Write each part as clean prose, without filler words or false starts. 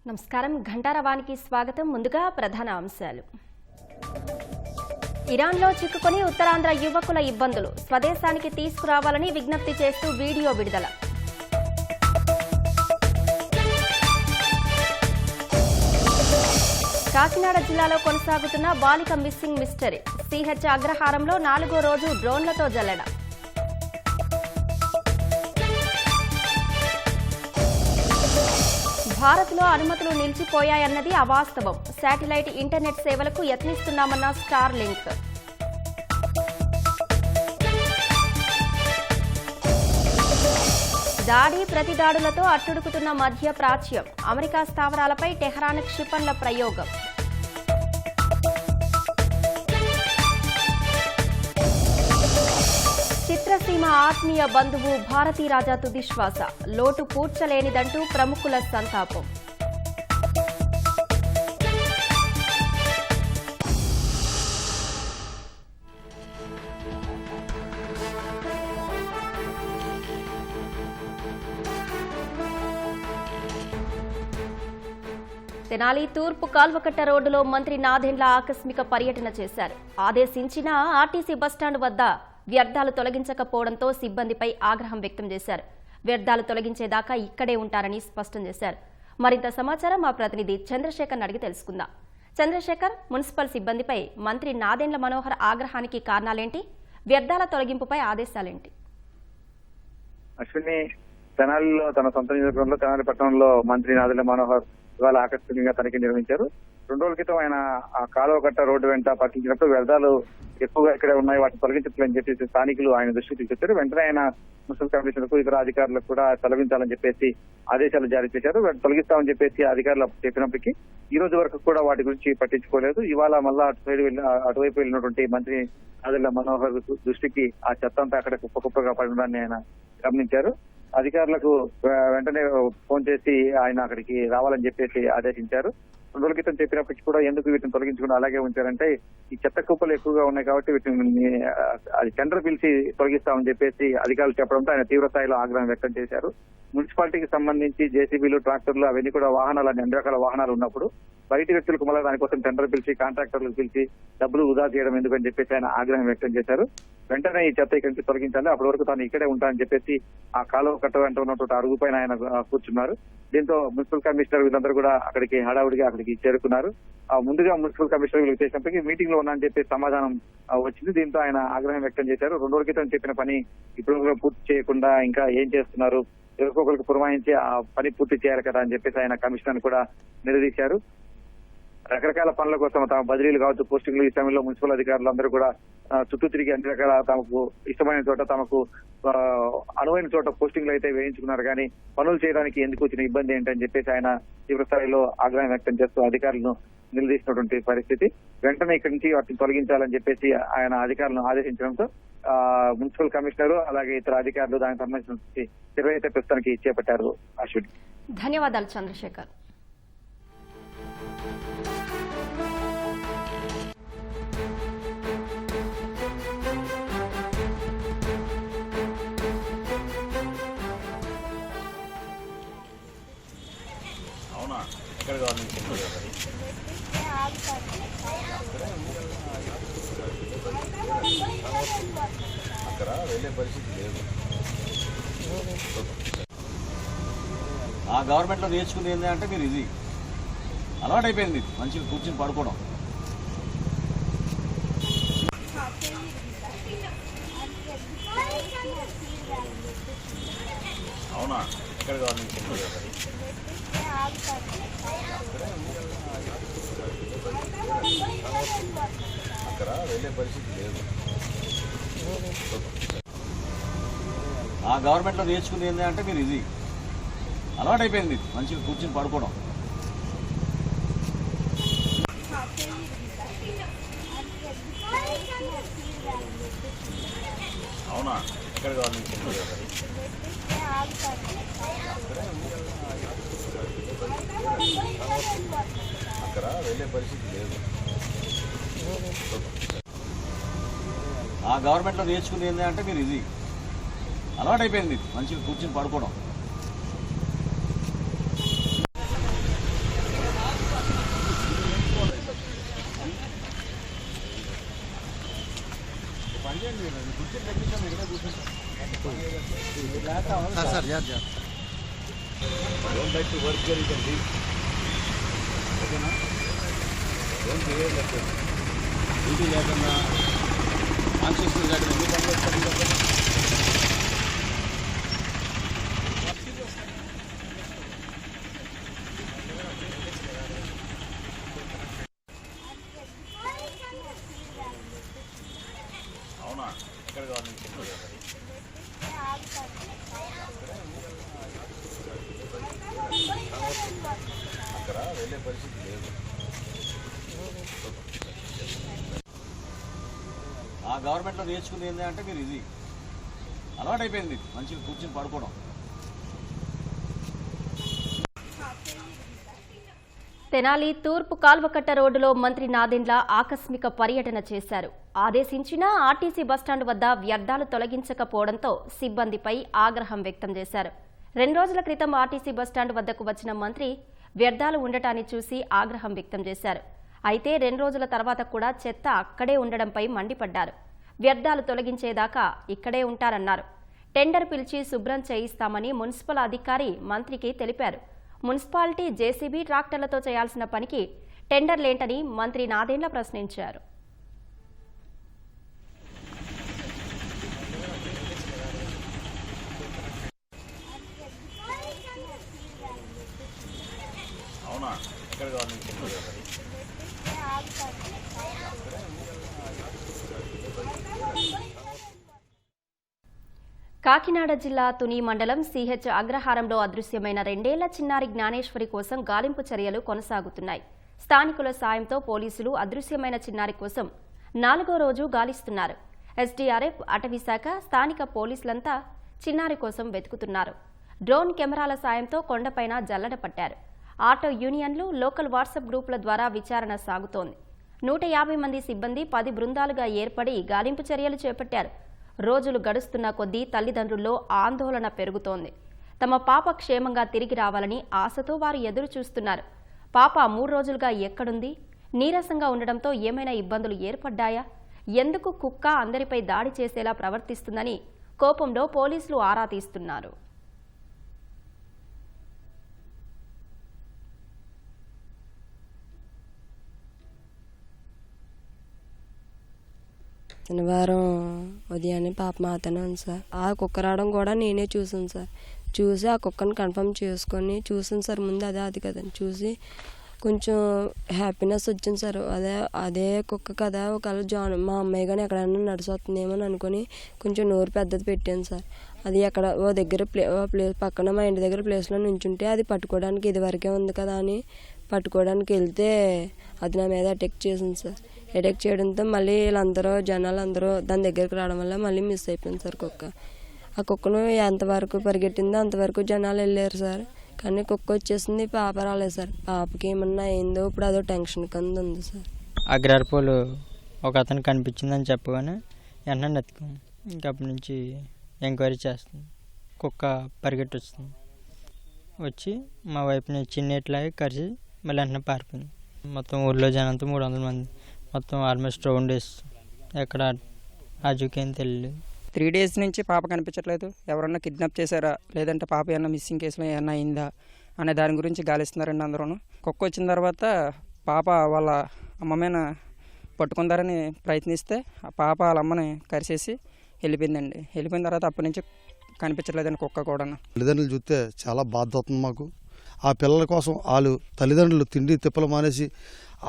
నమస్కారం, ఘంటారవానికి స్వాగతం. ముందుగా ప్రధాన అంశాలు. ఇరాన్లో చిక్కుకొని ఉత్తరాంధ్ర యువకుల ఇబ్బందులు, స్వదేశానికి తీసుకురావాలని విజ్ఞప్తి చేస్తూ వీడియో విడుదల. కాకినాడ జిల్లాలో కొనసాగుతున్న బాలిక మిస్సింగ్ మిస్టరీ, సిహెచ్ అగ్రహారంలో 4వ రోజు డ్రోన్లతో జల్లెడ. భారత్లో అనుమతులు నిలిచిపోయాయన్నది అవాస్తవం, శాటిలైట్ ఇంటర్నెట్ సేవలకు యత్నిస్తున్నామన్న స్టార్ లింక్. దాడి ప్రతిదాడులతో అట్టుడుకుతున్న మధ్య ప్రాచ్యం, అమెరికా స్థావరాలపై టెహరాన్ క్షిపణుల ప్రయోగం. చిత్రసీమ ఆత్మీయ బంధువు భారతీరాజా తుదిశ్వాస, లోటు పూడ్చలేనిదంటూ ప్రముఖుల సంతాపం. తెనాలి తూర్పు కాల్వకట్ట రోడ్డులో మంత్రి నాదెండ్ల ఆకస్మిక పర్యటన చేశారు. ఆదేశించిన ఆర్టీసీ బస్టాండ్ వద్ద వ్యర్థాలు తొలగించకపోవడంతో సిబ్బందిపై ఆగ్రహం వ్యక్తం చేశారు. వ్యర్థాలు తొలగించేదాకా ఇక్కడే ఉంటారని స్పష్టం చేశారు. మరింత సమాచారం మా ప్రతినిధి చంద్రశేఖర్ అడిగి తెలుసుకుందాం. చంద్రశేఖర్, మున్సిపల్ సిబ్బందిపై మంత్రి నాదెండ్ల మనోహర్ ఆగ్రహానికి కారణాలేంటి? వ్యర్థాల తొలగింపుపై ఆదేశాలేంటి? అశ్విని, తెనాలిలో తన సొంత నియోజకవర్గంలో తెనాలి పట్టణంలో మంత్రి నాదెండ్ల మనోహర్ ఇవాళ ఆకస్మికంగా తనిఖీ నిర్వహించారు. 2 రోజుల క్రితం ఆయన ఆ కాలువకట్ట రోడ్డు వెంట పరిశీలించినప్పుడు వ్యర్థాలు ఎక్కువగా ఇక్కడే ఉన్నాయి, వాటిని తొలగించాలని చెప్పేసి స్థానికులు ఆయన దృష్టికి తీసుకొచ్చారు. వెంటనే ఆయన మున్సిపల్ కమిషనర్కు ఇతర అధికారులకు కూడా తొలగించాలని చెప్పేసి ఆదేశాలు జారీ చేశారు. తొలగిస్తామని చెప్పేసి అధికారులు చెప్పినప్పటికీ ఈ రోజు వరకు కూడా వాటి గురించి పట్టించుకోలేదు. ఇవాళ మళ్ళా అటువైపు వెళ్ళినటువంటి మంత్రి నాదెండ్ల మనోహర్ దృష్టికి ఆ చెత్త అంతా అక్కడ కుప్పగా పడడాన్ని ఆయన గమనించారు. అధికారులకు వెంటనే ఫోన్ చేసి ఆయన అక్కడికి రావాలని చెప్పేసి ఆదేశించారు. 2 రోజుల క్రితం చెప్పినప్పటికీ కూడా ఎందుకు వీటిని తొలగించకుండా అలాగే ఉంచారంటే ఈ చెత్త కుప్పలు ఎక్కువగా ఉన్నాయి కాబట్టి వీటిని టెండర్ పిలిచి తొలగిస్తామని చెప్పేసి అధికారులు చెప్పడంతో ఆయన తీవ్ర స్థాయిలో ఆగ్రహం వ్యక్తం చేశారు. మున్సిపాలిటీకి సంబంధించి జేసీబీలు, ట్రాక్టర్లు అవన్నీ కూడా వాహనాలు, అన్ని రకాల వాహనాలు ఉన్నప్పుడు బయట వ్యక్తులకు మళ్ళీ దానికోసం టెండర్ పిలిచి కాంట్రాక్టర్లకు పిలిచి డబ్బులు వృధా చేయడం ఎందుకని చెప్పేసి ఆయన ఆగ్రహం వ్యక్తం చేశారు. వెంటనే ఈ చెత్త ఇక్కడి నుంచి తొలగించాలి, అప్పటి వరకు తాను ఇక్కడే ఉంటానని చెప్పేసి ఆ కాలువ కట్ట వెంట ఉన్నటువంటి అడుగు పైన ఆయన కూర్చున్నారు. దీంతో మున్సిపల్ కమిషనర్ వీళ్ళందరూ కూడా అక్కడికి హడావుడిగా అక్కడికి చేరుకున్నారు. ముందుగా మున్సిపల్ కమిషనర్ వీళ్ళకి చేసినప్పటికీ మీటింగ్ లో ఉన్నానని చెప్పి సమాధానం వచ్చింది. దీంతో ఆయన ఆగ్రహం వ్యక్తం చేశారు. 2 రోజుల క్రితం చెప్పిన పని ఇప్పుడు పూర్తి చేయకుండా ఇంకా ఏం చేస్తున్నారు, ఎవరికొకరికి పురమాయించి ఆ పని పూర్తి చేయాలి కదా అని చెప్పేసి ఆయన కమిషనర్ కూడా నిలదీశారు. రకరకాల పనుల కోసం తమ బదిలీలు కావచ్చు, పోస్టింగ్లు ఈ సమయంలో మున్సిపల్ అధికారులు అందరూ కూడా చుట్టూ తిరిగి అన్ని రకాల తమకు ఇష్టమైన చోట, తమకు అనువైన చోట పోస్టింగ్లు అయితే వేయించుకున్నారు. కానీ పనులు చేయడానికి ఎందుకు వచ్చిన ఇబ్బంది ఏంటని చెప్పేసి ఆయన తీవ్ర స్థాయిలో ఆగ్రహం వ్యక్తం చేస్తూ అధికారులను నిలదీసినటువంటి పరిస్థితి. వెంటనే ఇక్కడి నుంచి వాటిని తొలగించాలని చెప్పేసి ఆయన అధికారులను ఆదేశించడంతో మున్సిపల్ కమిషనర్ అలాగే ఇతర అధికారులు దానికి సంబంధించిన చర్య అయితే ప్రస్తుతానికి చేపట్టారు. అశ్విని, ధన్యవాదాలు చంద్రశేఖర్. అక్కడ వెళ్ళే పరిస్థితి లేదు. ఆ గవర్నమెంట్లో నేర్చుకుంది ఏంటంటే మీరు ఇది అలవాటు అయిపోయింది, మంచిగా కూర్చుని పడుకోవడం. అవునా, ఎక్కడ గవర్నమెంట్ అక్కడ వెళ్ళే పరిస్థితి లేదు. ఆ గవర్నమెంట్లో నేర్చుకుంది ఏంటంటే మీరు ఇది అలవాటు అయిపోయింది, మంచిగా కూర్చుని పడుకోవడం. అవునా, ఎక్కడ గవర్నమెంట్ అక్కడ వెళ్ళే పరిస్థితి లేదు. ఆ గవర్నమెంట్లో నేర్చుకుంది ఏంటి అంటే మీరు ఇది అలవాటైపోయింది మీకు మంచిగా కూర్చొని పడుకోవడం. Don't like to work here, you can leave. Okay, na? Don't behave like that. Duty లేకుండా కాన్షియస్నెస్ లేకుండా ఎందుకు పని చేస్తారు? అవునా? ఎక్కడ కావాలి? అక్కడ వెళ్ళే పరిస్థితి లేదు. ఆ గవర్నమెంట్లో నేర్చుకుంది ఏంటి అంటే మీరు ఇది అలవాటైపోయింది మీకు మంచిగా కూర్చొని పడుకోవడం. తెనాలి తూర్పు కాల్వకట్ట రోడ్డులో మంత్రి నాదెండ్ల ఆకస్మిక పర్యటన చేశారు. ఆదేశించిన ఆర్టీసీ బస్టాండ్ వద్ద వ్యర్థాలు తొలగించకపోవడంతో సిబ్బందిపై ఆగ్రహం వ్యక్తం చేశారు. 2 రోజుల క్రితం ఆర్టీసీ బస్టాండ్ వద్దకు వచ్చిన మంత్రి వ్యర్థాలు ఉండటాన్ని చూసి ఆగ్రహం వ్యక్తం చేశారు. అయితే 2 రోజుల తర్వాత కూడా చెత్త అక్కడే ఉండడంపై మండిపడ్డారు. వ్యర్థాలు తొలగించేదాకా ఇక్కడే ఉంటారన్నారు. టెండర్ పిలిచి శుభ్రం చేయిస్తామని మున్సిపల్ అధికారి మంత్రికి తెలిపారు. మున్సిపాలిటీ జేసీబీ ట్రాక్టర్లతో చేయాల్సిన పనికి టెండర్లేంటని మంత్రి నాదెండ్ల ప్రశ్నించారు. అవునా? ఎక్కడ కావాలి? కాకినాడ జిల్లా తుని మండలం సిహెచ్ అగ్రహారంలో అదృశ్యమైన 2 ఏళ్ల చిన్నారి జ్ఞానేశ్వరి కోసం గాలింపు చర్యలు కొనసాగుతున్నాయి. స్థానికుల సాయంతో పోలీసులు అదృశ్యమైన చిన్నారి కోసం 4వ రోజు గాలిస్తున్నారు. ఎస్డీఆర్ఎఫ్, అటవీశాఖ, స్థానిక పోలీసులంతా చిన్నారి కోసం వెతుకుతున్నారు. డ్రోన్ కెమెరాల సాయంతో కొండపైన జల్లెడ పట్టారు. ఆటో యూనియన్లు, లోకల్ వాట్సాప్ గ్రూపుల ద్వారా విచారణ సాగుతోంది. 150 మంది సిబ్బంది 10 బృందాలుగా ఏర్పడి గాలింపు చర్యలు చేపట్టారు. రోజులు గడుస్తున్న కొద్దీ తల్లిదండ్రుల్లో ఆందోళన పెరుగుతోంది. తమ పాప క్షేమంగా తిరిగి రావాలని ఆశతో వారు ఎదురు చూస్తున్నారు. పాప 3 రోజులుగా ఎక్కడుంది? నీరసంగా ఉండడంతో ఏమైనా ఇబ్బందులు ఏర్పడ్డాయా? ఎందుకు కుక్క అందరిపై దాడి చేసేలా ప్రవర్తిస్తుందని కోపంలో పోలీసులు ఆరా తీస్తున్నారు. శనివారం ఉదయాన్నే పాప మాతనే ఉంది సార్. ఆ కుక్క రావడం కూడా నేనే చూసాను సార్. చూసి ఆ కుక్కను కన్ఫర్మ్ చేసుకొని చూసాను సార్. ముందు అది కదండి చూసి కొంచెం హ్యాపీనెస్ వచ్చింది సార్. అదే కుక్క కదా, ఒకవేళ మా అమ్మాయి కానీ ఎక్కడైనా నడిచొస్తుందేమో అనుకుని కొంచెం నోరు పెద్దది పెట్టాను సార్. అది ఎక్కడ ఓ దగ్గర ప్లేస్ పక్కన మా ఇంటి దగ్గర ప్లేస్లో నుంచుంటే అది పట్టుకోవడానికి ఇదివరకే ఉంది కదా అని పట్టుకోవడానికి వెళ్తే అది నా మీద అటాక్ చేసింది సార్. అటాక్ చేయడంతో మళ్ళీ వీళ్ళందరూ జనాలందరూ దాని దగ్గరికి రావడం వల్ల మళ్ళీ మిస్ అయిపోయింది సార్ కుక్క. ఆ కుక్కను ఎంతవరకు పరిగెట్టిందో అంతవరకు జనాలు వెళ్ళారు సార్. కానీ కుక్క వచ్చేసింది, పాప రాలేదు సార్. పాపకి ఏమన్నా అయిందో ఇప్పుడు అదో టెన్షన్ కింద ఉంది సార్. అగ్రహారపోలు ఒక అతను కనిపించిందని చెప్పగానే వెంటనే ఎత్తుకాము. ఇంకప్పటి నుంచి ఎంక్వైరీ చేస్తుంది. కుక్క పరిగెట్టి వస్తుంది, వచ్చి మా వైపుని చిన్నట్లాగే కరిచి మళ్ళీ వెంటనే పారిపోయింది. మొత్తం ఊళ్ళో జనంతో 300 మంది, మొత్తం ఆల్మోస్ట్ 2 డేస్ ఎక్కడ ఆజుకేం తెలియలేదు. 3 డేస్ నుంచి పాప కనిపించట్లేదు. ఎవరన్నా కిడ్నాప్ చేశారా, లేదంటే పాప ఏమన్నా మిస్సింగ్ కేసులో ఏమన్నా అయిందా అనే దాని గురించి గాలిస్తున్నారండి అందరూ. కుక్క వచ్చిన తర్వాత పాప వాళ్ళ అమ్మ మీద పట్టుకుందారని ప్రయత్నిస్తే ఆ పాప వాళ్ళ అమ్మని కరిచేసి వెళ్ళిపోయిందండి. వెళ్ళిపోయిన తర్వాత అప్పటి నుంచి కనిపించట్లేదండి కుక్క కూడా. తల్లిదండ్రులు చూస్తే చాలా బాధ అవుతుంది మాకు. ఆ పిల్లల కోసం వాళ్ళు తల్లిదండ్రులు తిండి తిప్పలు మానేసి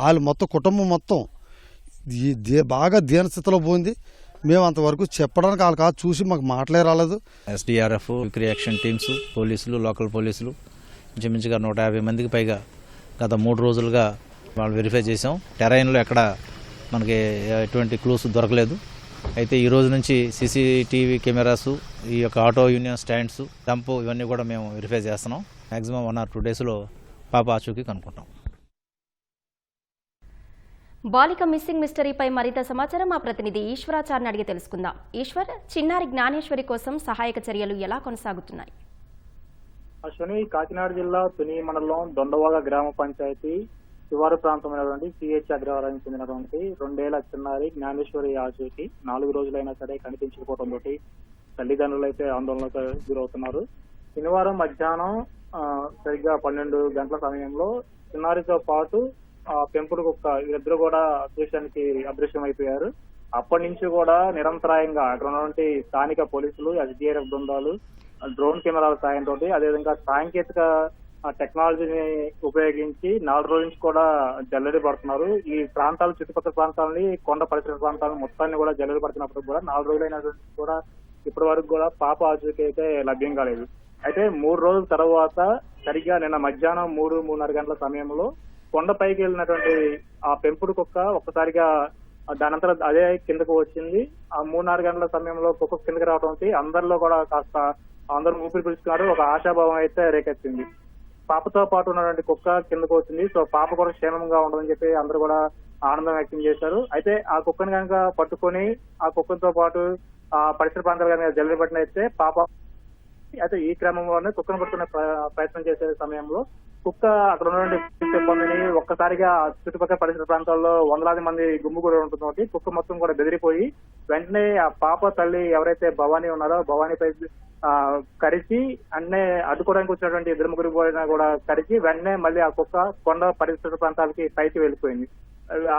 వాళ్ళు మొత్తం కుటుంబం మొత్తం బాగా దీనస్థితిలో పోయింది. మేము అంతవరకు చెప్పడానికి వాళ్ళు కాదు, చూసి మాకు మాటలే రాలేదు. ఎస్డీఆర్ఎఫ్, క్విక్ రియాక్షన్ టీమ్స్, పోలీసులు, లోకల్ పోలీసులు ఇంచుమించుగా 150 మందికి పైగా గత 3 రోజులుగా వాళ్ళు వెరిఫై చేసాం. టెరైన్లో ఎక్కడ మనకి ఎటువంటి క్లూస్ దొరకలేదు. అయితే ఈ రోజు నుంచి సీసీటీవీ కెమెరాసు, ఈ యొక్క ఆటో యూనియన్ స్టాండ్స్, డంపు ఇవన్నీ కూడా మేము వెరిఫై చేస్తున్నాం. మ్యాక్సిమం 1 or 2 డేస్లో పాప ఆచూకీ కనుక్కుంటాం. బాలిక మిస్సింగ్ మిస్టరీపై మరింత సమాచారం మా ప్రతినిధి ఈశ్వరాచార్ని అడిగి తెలుసుకుందాం. ఈశ్వర్, చిన్నారి జ్ఞానేశ్వరి కోసం సహాయక చర్యలు ఎలా కొనసాగుతున్నాయి? అశ్విని, కాకినాడ జిల్లా తుని మండలం దొండవాగ గ్రామ పంచాయతీ శివారు ప్రాంతమైనటువంటి సిహెచ్ అగ్రహారానికి చెందినటువంటి 2 ఏళ్ల చిన్నారి జ్ఞానేశ్వరి ఆచూకి 4 రోజులైనా సరే కనిపించకపోవడంతో తల్లిదండ్రులు అయితే ఆందోళనకు గురవుతున్నారు. శనివారం మధ్యాహ్నం సరిగ్గా 12 గంటల సమయంలో చిన్నారితో పాటు పెంపుడు కుక్క ఇద్దరు కూడా అదృశ్యం అయిపోయారు. అప్పటి నుంచి కూడా నిరంతరాయంగా అక్కడ ఉన్నటువంటి స్థానిక పోలీసులు, ఎస్డీఆర్ఎఫ్ బృందాలు, డ్రోన్ కెమెరాల సాయంతో అదేవిధంగా సాంకేతిక టెక్నాలజీని ఉపయోగించి 4 రోజుల నుంచి కూడా జల్లెడ పడుతున్నారు. ఈ ప్రాంతాలు, చుట్టుపక్కల ప్రాంతాలని, కొండ పరిసర ప్రాంతాలను మొత్తాన్ని కూడా జల్లెడ పడుతున్నప్పుడు కూడా 4 రోజులైనా కూడా ఇప్పటి వరకు కూడా పాప ఆచూకీ అయితే లభ్యం కాలేదు. అయితే 3 రోజుల తర్వాత సరిగ్గా నిన్న మధ్యాహ్నం 3-3:30 గంటల సమయంలో కొండపైకి వెళ్ళినటువంటి ఆ పెంపుడు కుక్క ఒక్కసారిగా దానంతా అదే కిందకు వచ్చింది. ఆ 3-4 గంటల సమయంలో కుక్క కిందకి రావడంతో అందరిలో కూడా కాస్త అందరూ ఊపిరి పీల్చుకున్నారు. ఒక ఆశాభావం అయితే రేకెత్తింది. పాపతో పాటు ఉన్నటువంటి కుక్క కిందకు వచ్చింది. సో పాప కూడా క్షేమంగా ఉండదని చెప్పి అందరూ కూడా ఆనందం వ్యక్తం చేశారు. అయితే ఆ కుక్కను కనుక పట్టుకొని ఆ కుక్కతో పాటు ఆ పరిసర ప్రాంతాలు కనుక జల్లెడ పట్టినైతే పాప అయితే ఈ క్రమంలోనే కుక్కను పట్టుకునే ప్రయత్నం చేసే సమయంలో కుక్క అక్కడ ఉన్నటువంటి సిబ్బందిని ఒక్కసారిగా చుట్టుపక్కల పరిసర ప్రాంతాల్లో వందలాది మంది గుమ్ము కూడా ఉంటుంది. కుక్క మొత్తం కూడా బెదిరిపోయి వెంటనే ఆ పాప తల్లి ఎవరైతే భవానీ ఉన్నారో భవానీపై కరిచి అన్నే అడ్డుకోవడానికి వచ్చినటువంటి 2-3 పోయినా కూడా కరిచి వెంటనే మళ్ళీ ఆ కుక్క కొండ పరిసర ప్రాంతాలకి పైకి వెళ్ళిపోయింది.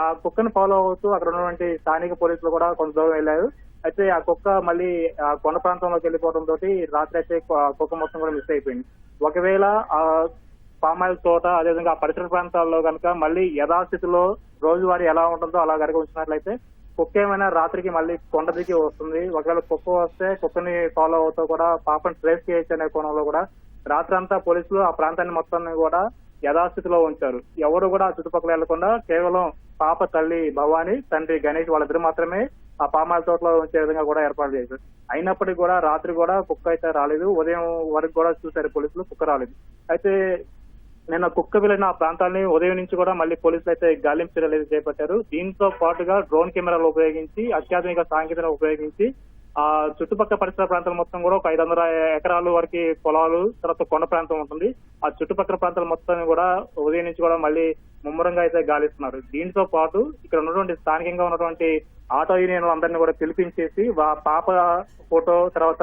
ఆ కుక్కను ఫాలో అవుతూ అక్కడ ఉన్నటువంటి స్థానిక పోలీసులు కూడా కొంత దూరం వెళ్ళారు. అయితే ఆ కుక్క మళ్ళీ ఆ కొండ ప్రాంతంలోకి వెళ్ళిపోవడంతో రాత్రి అయితే కుక్క మొత్తం కూడా మిస్ అయిపోయింది. ఒకవేళ ఆ పామాయిల్ తోట అదేవిధంగా ఆ పరిసర ప్రాంతాల్లో కనుక మళ్ళీ యథాస్థితిలో రోజువారీ ఎలా ఉంటుందో అలా కనుక ఉంచినట్లయితే కుక్క ఏమైనా రాత్రికి మళ్ళీ కొండ దిగి వస్తుంది. ఒకవేళ కుక్క వస్తే కుక్కని ఫాలో అవుతూ కూడా పాపను ట్రేస్ చేయొచ్చు అనే కోణంలో కూడా రాత్రి అంతా పోలీసులు ఆ ప్రాంతాన్ని మొత్తాన్ని కూడా యథాస్థితిలో ఉంచారు. ఎవరు కూడా చుట్టుపక్కల వెళ్లకుండా కేవలం పాప తల్లి భవానీ, తండ్రి గణేష్ వాళ్ళిద్దరు మాత్రమే ఆ పామాయిల్ తోటలో ఉంచే విధంగా కూడా ఏర్పాటు చేశారు. అయినప్పటికీ కూడా రాత్రి కూడా కుక్క అయితే రాలేదు. ఉదయం వరకు కూడా చూశారు పోలీసులు, కుక్క రాలేదు. అయితే నిన్న కుక్క వెళ్ళిన ఆ ప్రాంతాన్ని ఉదయం నుంచి కూడా మళ్ళీ పోలీసులు అయితే గాలింపు చర్యలు చేపట్టారు. దీంతో పాటుగా డ్రోన్ కెమెరాలు ఉపయోగించి, అత్యాధునిక సాంకేతికత ఉపయోగించి ఆ చుట్టుపక్కల పరిసర ప్రాంతాలు మొత్తం కూడా ఒక 500 ఎకరాల వరకు పొలాలు, తర్వాత కొండ ప్రాంతం ఉంటుంది. ఆ చుట్టుపక్కల ప్రాంతాలు మొత్తం కూడా ఉదయం నుంచి కూడా మళ్ళీ ముమ్మరంగా అయితే గాలిస్తున్నారు. దీంతో పాటు ఇక్కడ ఉన్నటువంటి స్థానికంగా ఉన్నటువంటి ఆటో యూనియన్ అందరినీ కూడా పిలిపించేసి పాప ఫోటో, తర్వాత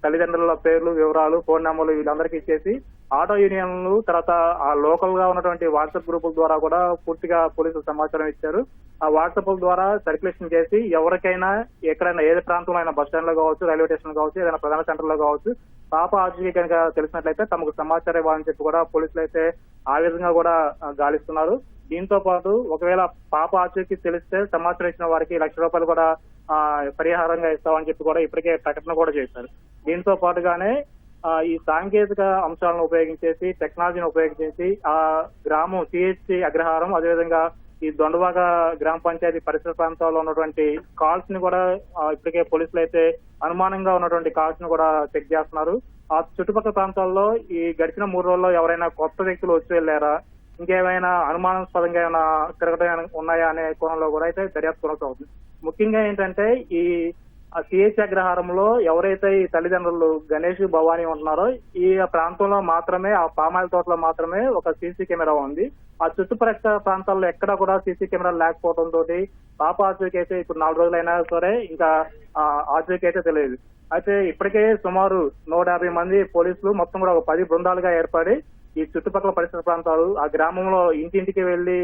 తల్లిదండ్రుల పేర్లు, వివరాలు, ఫోన్ నెంబర్లు వీళ్ళందరికీ ఇచ్చేసి ఆటో యూనియన్లు, తర్వాత ఆ లోకల్ గా ఉన్నటువంటి వాట్సాప్ గ్రూపుల ద్వారా కూడా పూర్తిగా పోలీసులు సమాచారం ఇచ్చారు. ఆ వాట్సాప్ ద్వారా సర్క్యులేషన్ చేసి ఎవరికైనా ఎక్కడైనా ఏ ప్రాంతంలో అయినా బస్ స్టాండ్ లో కావచ్చు, రైల్వే స్టేషన్ కావచ్చు, ఏదైనా ప్రధాన సెంటర్ లో కావచ్చు పాప ఆచూకీ కనుక తెలిసినట్లయితే తమకు సమాచారం ఇవ్వాలని చెప్పి కూడా పోలీసులు అయితే ఆ విధంగా కూడా గాలిస్తున్నారు. దీంతో పాటు ఒకవేళ పాప ఆచూకీ తెలిస్తే సమాచారం ఇచ్చిన వారికి ₹1,00,000 కూడా పరిహారంగా ఇస్తామని చెప్పి కూడా ఇప్పటికే ప్రకటన కూడా చేశారు. దీంతో పాటుగానే ఈ సాంకేతిక అంశాలను ఉపయోగించేసి, టెక్నాలజీని ఉపయోగించేసి ఆ గ్రామం సిహెచ్ అగ్రహారం, అదేవిధంగా ఈ దొండవాగ గ్రామ పంచాయతీ పరిసర ప్రాంతాల్లో ఉన్నటువంటి కాల్స్ ని కూడా ఇప్పటికే పోలీసులు అయితే అనుమానంగా ఉన్నటువంటి కాల్స్ ని కూడా చెక్ చేస్తున్నారు. ఆ చుట్టుపక్కల ప్రాంతాల్లో ఈ గడిచిన 3 రోజుల్లో ఎవరైనా కొత్త వ్యక్తులు వచ్చి వెళ్ళారా, ఇంకేమైనా అనుమానాస్పదంగా ఏమైనా తిరగడం ఉన్నాయా అనే కోణంలో కూడా అయితే దర్యాప్తు కొనసాగుతుంది. ముఖ్యంగా ఏంటంటే ఈ సిహెచ్ అగ్రహారంలో ఎవరైతే ఈ తల్లిదండ్రులు గణేష్, భవానీ ఉంటున్నారో ఈ ప్రాంతంలో మాత్రమే, ఆ పామాయిల్ తోటలో మాత్రమే ఒక సీసీ కెమెరా ఉంది. ఆ చుట్టుపక్కల ప్రాంతాల్లో ఎక్కడా కూడా సీసీ కెమెరాలు లేకపోవడంతో పాప ఆచూకీ అయితే ఇప్పుడు 4 రోజులైనా సరే ఇంకా ఆచూకీ అయితే తెలియదు. అయితే ఇప్పటికే సుమారు 150 మంది పోలీసులు మొత్తం కూడా ఒక 10 బృందాలుగా ఏర్పడి ఈ చుట్టుపక్కల పరిసర ప్రాంతాలు, ఆ గ్రామంలో ఇంటింటికి వెళ్లి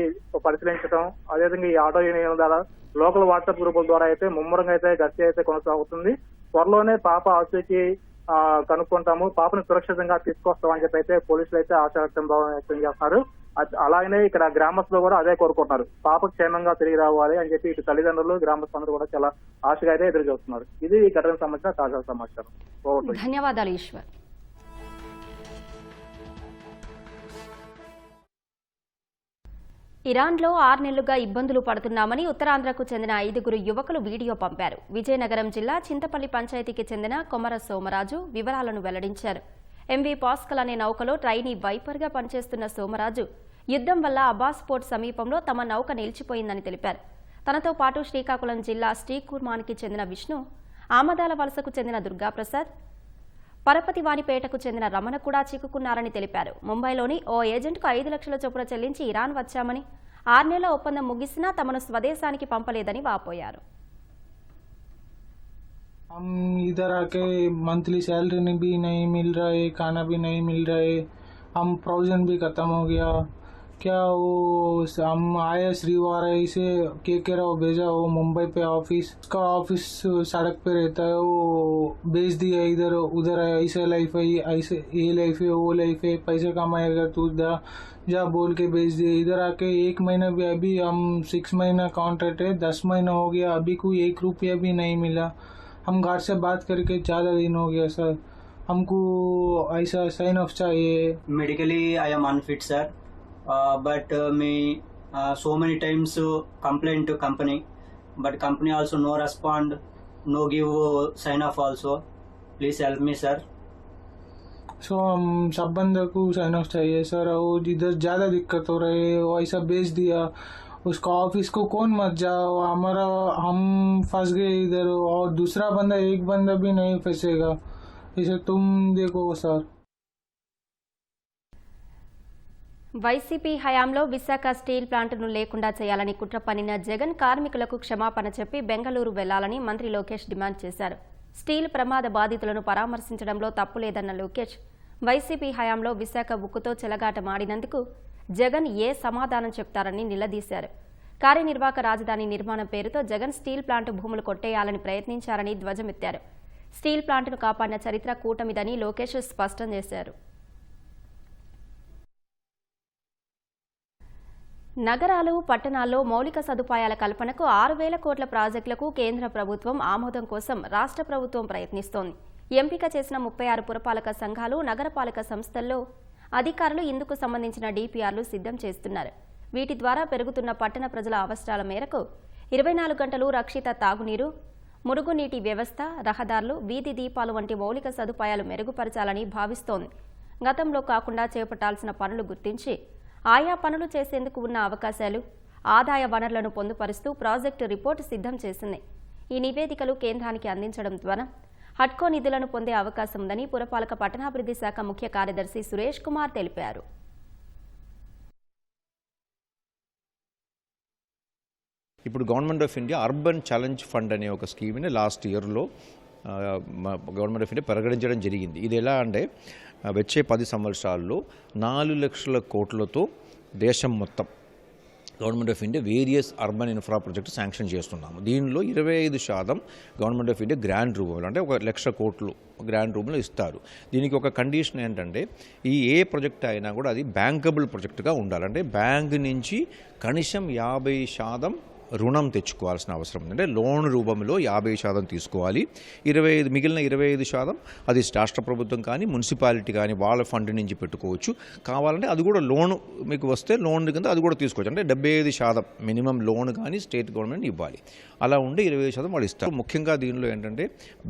పరిశీలించడం, అదేవిధంగా ఈ ఆటో యూనియన్ ద్వారా, లోకల్ వాట్సాప్ గ్రూపుల ద్వారా అయితే ముమ్మరంగా అయితే గస్తీ అయితే కొనసాగుతుంది. త్వరలోనే పాప ఆచూకీ కనుక్కుంటాము, పాపను సురక్షితంగా తీసుకొస్తామని చెప్పి అయితే పోలీసులు అయితే ఆశావ్యక్తం చేస్తున్నారు. అలాగనే ఇక్కడ గ్రామస్తులు కూడా అదే కోరుకుంటున్నారు, పాప క్షేమంగా తిరిగి రావాలి అని చెప్పి ఇటు తల్లిదండ్రులు, గ్రామస్తులందరూ కూడా చాలా ఆశగా అయితే ఎదురు చూస్తున్నారు. ఇది ఈ ఘటనకు సంబంధించిన తాజా సమాచారం. ధన్యవాదాలు ఈశ్వర్. ఇరాన్లో 6 నెలలుగా ఇబ్బందులు పడుతున్నామని ఉత్తరాంధ్రకు చెందిన 5 యువకులు వీడియో పంపారు. విజయనగరం జిల్లా చింతపల్లి పంచాయతీకి చెందిన కొమర సోమరాజు వివరాలను వెల్లడించారు. ఎంవి పాస్కల్ అనే నౌకలో ట్రైనీ వైపర్గా పనిచేస్తున్న సోమరాజు యుద్ధం వల్ల అబ్బాస్ పోర్ట్ సమీపంలో తమ నౌక నిలిచిపోయిందని తెలిపారు. తనతో పాటు శ్రీకాకుళం జిల్లా శ్రీకుర్మానికి చెందిన విష్ణు, ఆమదాల వలసకు చెందిన దుర్గాప్రసాద్, పరపతివానిపేటకు చెందిన రమణ కూడా చిక్కుకున్నారని తెలిపారు. ముంబైలోని ఓ ఏజెంట్కు 5 లక్షల చొప్పున చెల్లించి ఇరాన్ వచ్చామని, 6 నెలల ఒప్పందం ముగిసినా తమను స్వదేశానికి పంపలేదని వాపోయారు. हम इधर आके मंथली सैलरी भी नहीं मिल रहा है, खाना भी नहीं मिल रहा है, हम प्रोविजन भी ख़त्म हो गया। क्या वो हम आए श्रीवारा से के राव भेजा, वो मुंबई पे ऑफिस का ऑफिस सड़क पे रहता है, वो भेज दिया इधर उधर, ऐसा लाइफ है, ऐसे ये लाइफ है, वो लाइफ है, पैसे कमाएगा तू जा बोल के भेज दिया। इधर आके 1 महीना भी, अभी हम 6 महीना कॉन्ट्रैक्ट है, 10 महीना हो गया, अभी कोई 1 रुपया भी नहीं मिला। हम घर से बात करके 4 दिन हो गया सर, हमको ऐसा साइन ऑफ चाहिए। Medically I am unfit sir, but me so many times complain to company, but company also no respond, no give sign off also. Please help me sir. सो हम सब बंदे को साइन ऑफ चाहिए sir, और इधर ज़्यादा दिक्कत हो रही है, वो ऐसा भेज दिया, उसका ऑफिस को कौन मत जाओ, हमारा हम फंस गए इधर, और दूसरा बंदा, एक बंदा भी नहीं फंसेगा, इसे तुम देखो सर। వైసీపీ హయాంలో విశాఖ స్టీల్ ప్లాంట్ను లేకుండా చేయాలని కుట్ర పన్నిన జగన్ కార్మికులకు క్షమాపణ చెప్పి బెంగళూరు వెళ్లాలని మంత్రి లోకేష్ డిమాండ్ చేశారు. స్టీల్ ప్రమాద బాధితులను పరామర్శించడంలో తప్పులేదన్న లోకేష్, వైసీపీ హయాంలో విశాఖ ఉక్కుతో చెలగాటమాడినందుకు జగన్ ఏ సమాధానం చెప్తారని నిలదీశారు. కార్యనిర్వాహక రాజధాని నిర్మాణం పేరుతో జగన్ స్టీల్ ప్లాంట్ భూములు కొట్టేయాలని ప్రయత్నించారని ధ్వజమెత్తారు. స్టీల్ ప్లాంట్ను కాపాడిన చరిత్ర కూటమిదని లోకేష్ స్పష్టం చేశారు. నగరాలు, పట్టణాల్లో మౌలిక సదుపాయాల కల్పనకు 6,000 కోట్ల ప్రాజెక్టులకు కేంద్ర ప్రభుత్వం ఆమోదం కోసం రాష్ట్ర ప్రభుత్వం ప్రయత్నిస్తోంది. ఎంపిక చేసిన 36 పురపాలక సంఘాలు, నగరపాలక సంస్థల్లో అధికారులు ఇందుకు సంబంధించిన డిపిఆర్లు సిద్ధం చేస్తున్నారు. వీటి ద్వారా పెరుగుతున్న పట్టణ ప్రజల అవసరాల మేరకు 24 గంటలు రక్షిత తాగునీరు, మురుగునీటి వ్యవస్థ, రహదారులు, వీధి దీపాలు వంటి మౌలిక సదుపాయాలు మెరుగుపరచాలని భావిస్తోంది. గతంలో కాకుండా చేపట్టాల్సిన పనులు గుర్తించి ఆయా పనులు చేసేందుకు ఉన్న అవకాశాలు, ఆదాయ వనరులను పొందుపరుస్తూ ప్రాజెక్టు రిపోర్టు సిద్ధం చేసింది. ఈ నివేదికలు కేంద్రానికి అందించడం ద్వారా హడ్కో నిధులను పొందే అవకాశం ఉందని పురపాలక పట్టణాభివృద్ధి శాఖ ముఖ్య కార్యదర్శి సురేష్ కుమార్ తెలిపారు. ఇప్పుడు government of India urban challenge fund అనే ఒక స్కీమ్ని లాస్ట్ ఇయర్లో గవర్నమెంట్ ఆఫ్ ఇండియా ప్రకటించడం జరిగింది. ఇది ఎలా అంటే వచ్చే 10 సంవత్సరాల్లో 4 లక్షల కోట్లతో దేశం మొత్తం government of India various urban infra project sanction చేస్తున్నాము. దీనిలో 25% గవర్నమెంట్ ఆఫ్ ఇండియా గ్రాంట్ రూపంలో, అంటే 1 లక్ష కోట్లు గ్రాంట్ రూపంలో ఇస్తారు. దీనికి ఒక కండిషన్ ఏంటంటే ఏ ప్రాజెక్ట్ అయినా కూడా అది బ్యాంకబుల్ ప్రాజెక్టుగా ఉండాలి. అంటే బ్యాంక్ నుంచి కనీసం 50% రుణం తెచ్చుకోవాల్సిన అవసరం ఉంది. అంటే లోన్ రూపంలో 50% తీసుకోవాలి. మిగిలిన 25% అది రాష్ట్ర ప్రభుత్వం కానీ మున్సిపాలిటీ కానీ వాళ్ళ ఫండ్ నుంచి పెట్టుకోవచ్చు. కావాలంటే అది కూడా లోన్ మీకు వస్తే లోన్ కింద అది కూడా తీసుకోవచ్చు. అంటే 75% మినిమం లోన్ కానీ స్టేట్ గవర్నమెంట్ ఇవ్వాలి. అలా ఉంటే 25% వాళ్ళు ఇస్తారు. ముఖ్యంగా దీనిలో ఏంటంటే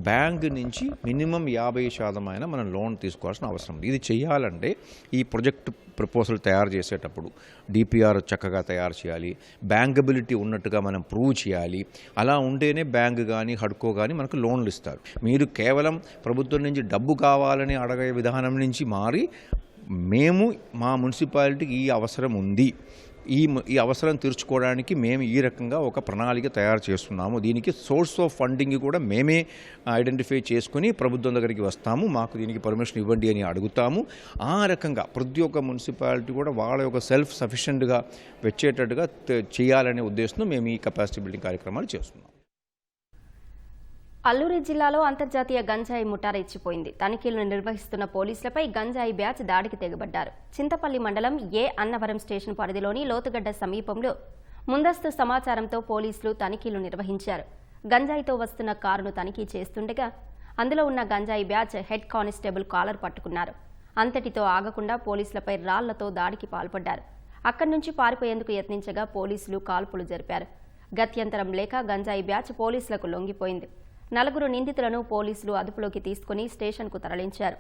బ్యాంక్ నుంచి మినిమం 50% అయినా మనం లోన్ తీసుకోవాల్సిన అవసరం ఉంది. ఇది చేయాలంటే ఈ ప్రాజెక్ట్ ప్రపోజల్ తయారు చేసేటప్పుడు డిపిఆర్ చక్కగా తయారు చేయాలి, బ్యాంకబిలిటీ ఉన్నట్టుగా మనం ప్రూవ్ చేయాలి. అలా ఉంటేనే బ్యాంక్ కానీ హడ్కో కానీ మనకు లోన్లు ఇస్తారు. మీరు కేవలం ప్రభుత్వం నుంచి డబ్బు కావాలని అడగే విధానం నుంచి మారి మేము మా మున్సిపాలిటీకి ఈ అవసరం ఉంది, ఈ అవసరం తీర్చుకోవడానికి మేము ఈ రకంగా ఒక ప్రణాళిక తయారు చేస్తున్నాము, దీనికి సోర్స్ ఆఫ్ ఫండింగ్ కూడా మేమే ఐడెంటిఫై చేసుకుని ప్రభుత్వం దగ్గరికి వస్తాము, మాకు దీనికి పర్మిషన్ ఇవ్వండి అని అడుగుతాము. ఆ రకంగా ప్రతి ఒక్క మున్సిపాలిటీ కూడా వాళ్ళ యొక్క సెల్ఫ్ సఫిషియెంట్గా వచ్చేటట్టుగా చేయాలనే ఉద్దేశంతో మేము ఈ కెపాసిటీ బిల్డింగ్ కార్యక్రమాలు చేస్తున్నాం. అల్లూరి జిల్లాలో అంతర్జాతీయ గంజాయి ముఠా రెచ్చిపోయింది. తనిఖీలను నిర్వహిస్తున్న పోలీసులపై గంజాయి బ్యాచ్ దాడికి తెగబడ్డారు. చింతపల్లి మండలం అన్నవరం స్టేషన్ పరిధిలోని లోతుగడ్డ సమీపంలో ముందస్తు సమాచారంతో పోలీసులు తనిఖీలు నిర్వహించారు. గంజాయితో వస్తున్న కారును తనిఖీ చేస్తుండగా అందులో ఉన్న గంజాయి బ్యాచ్ హెడ్ కానిస్టేబుల్ కాలర్ పట్టుకున్నారు. అంతటితో ఆగకుండా పోలీసులపై రాళ్లతో దాడికి పాల్పడ్డారు. అక్కడి నుంచి పారిపోయేందుకు యత్నించగా పోలీసులు కాల్పులు జరిపారు. గత్యంతరం లేక గంజాయి బ్యాచ్ పోలీసులకు లొంగిపోయింది. 4 నిందితులను పోలీసులు అదుపులోకి తీసుకుని స్టేషన్కు తరలించారు.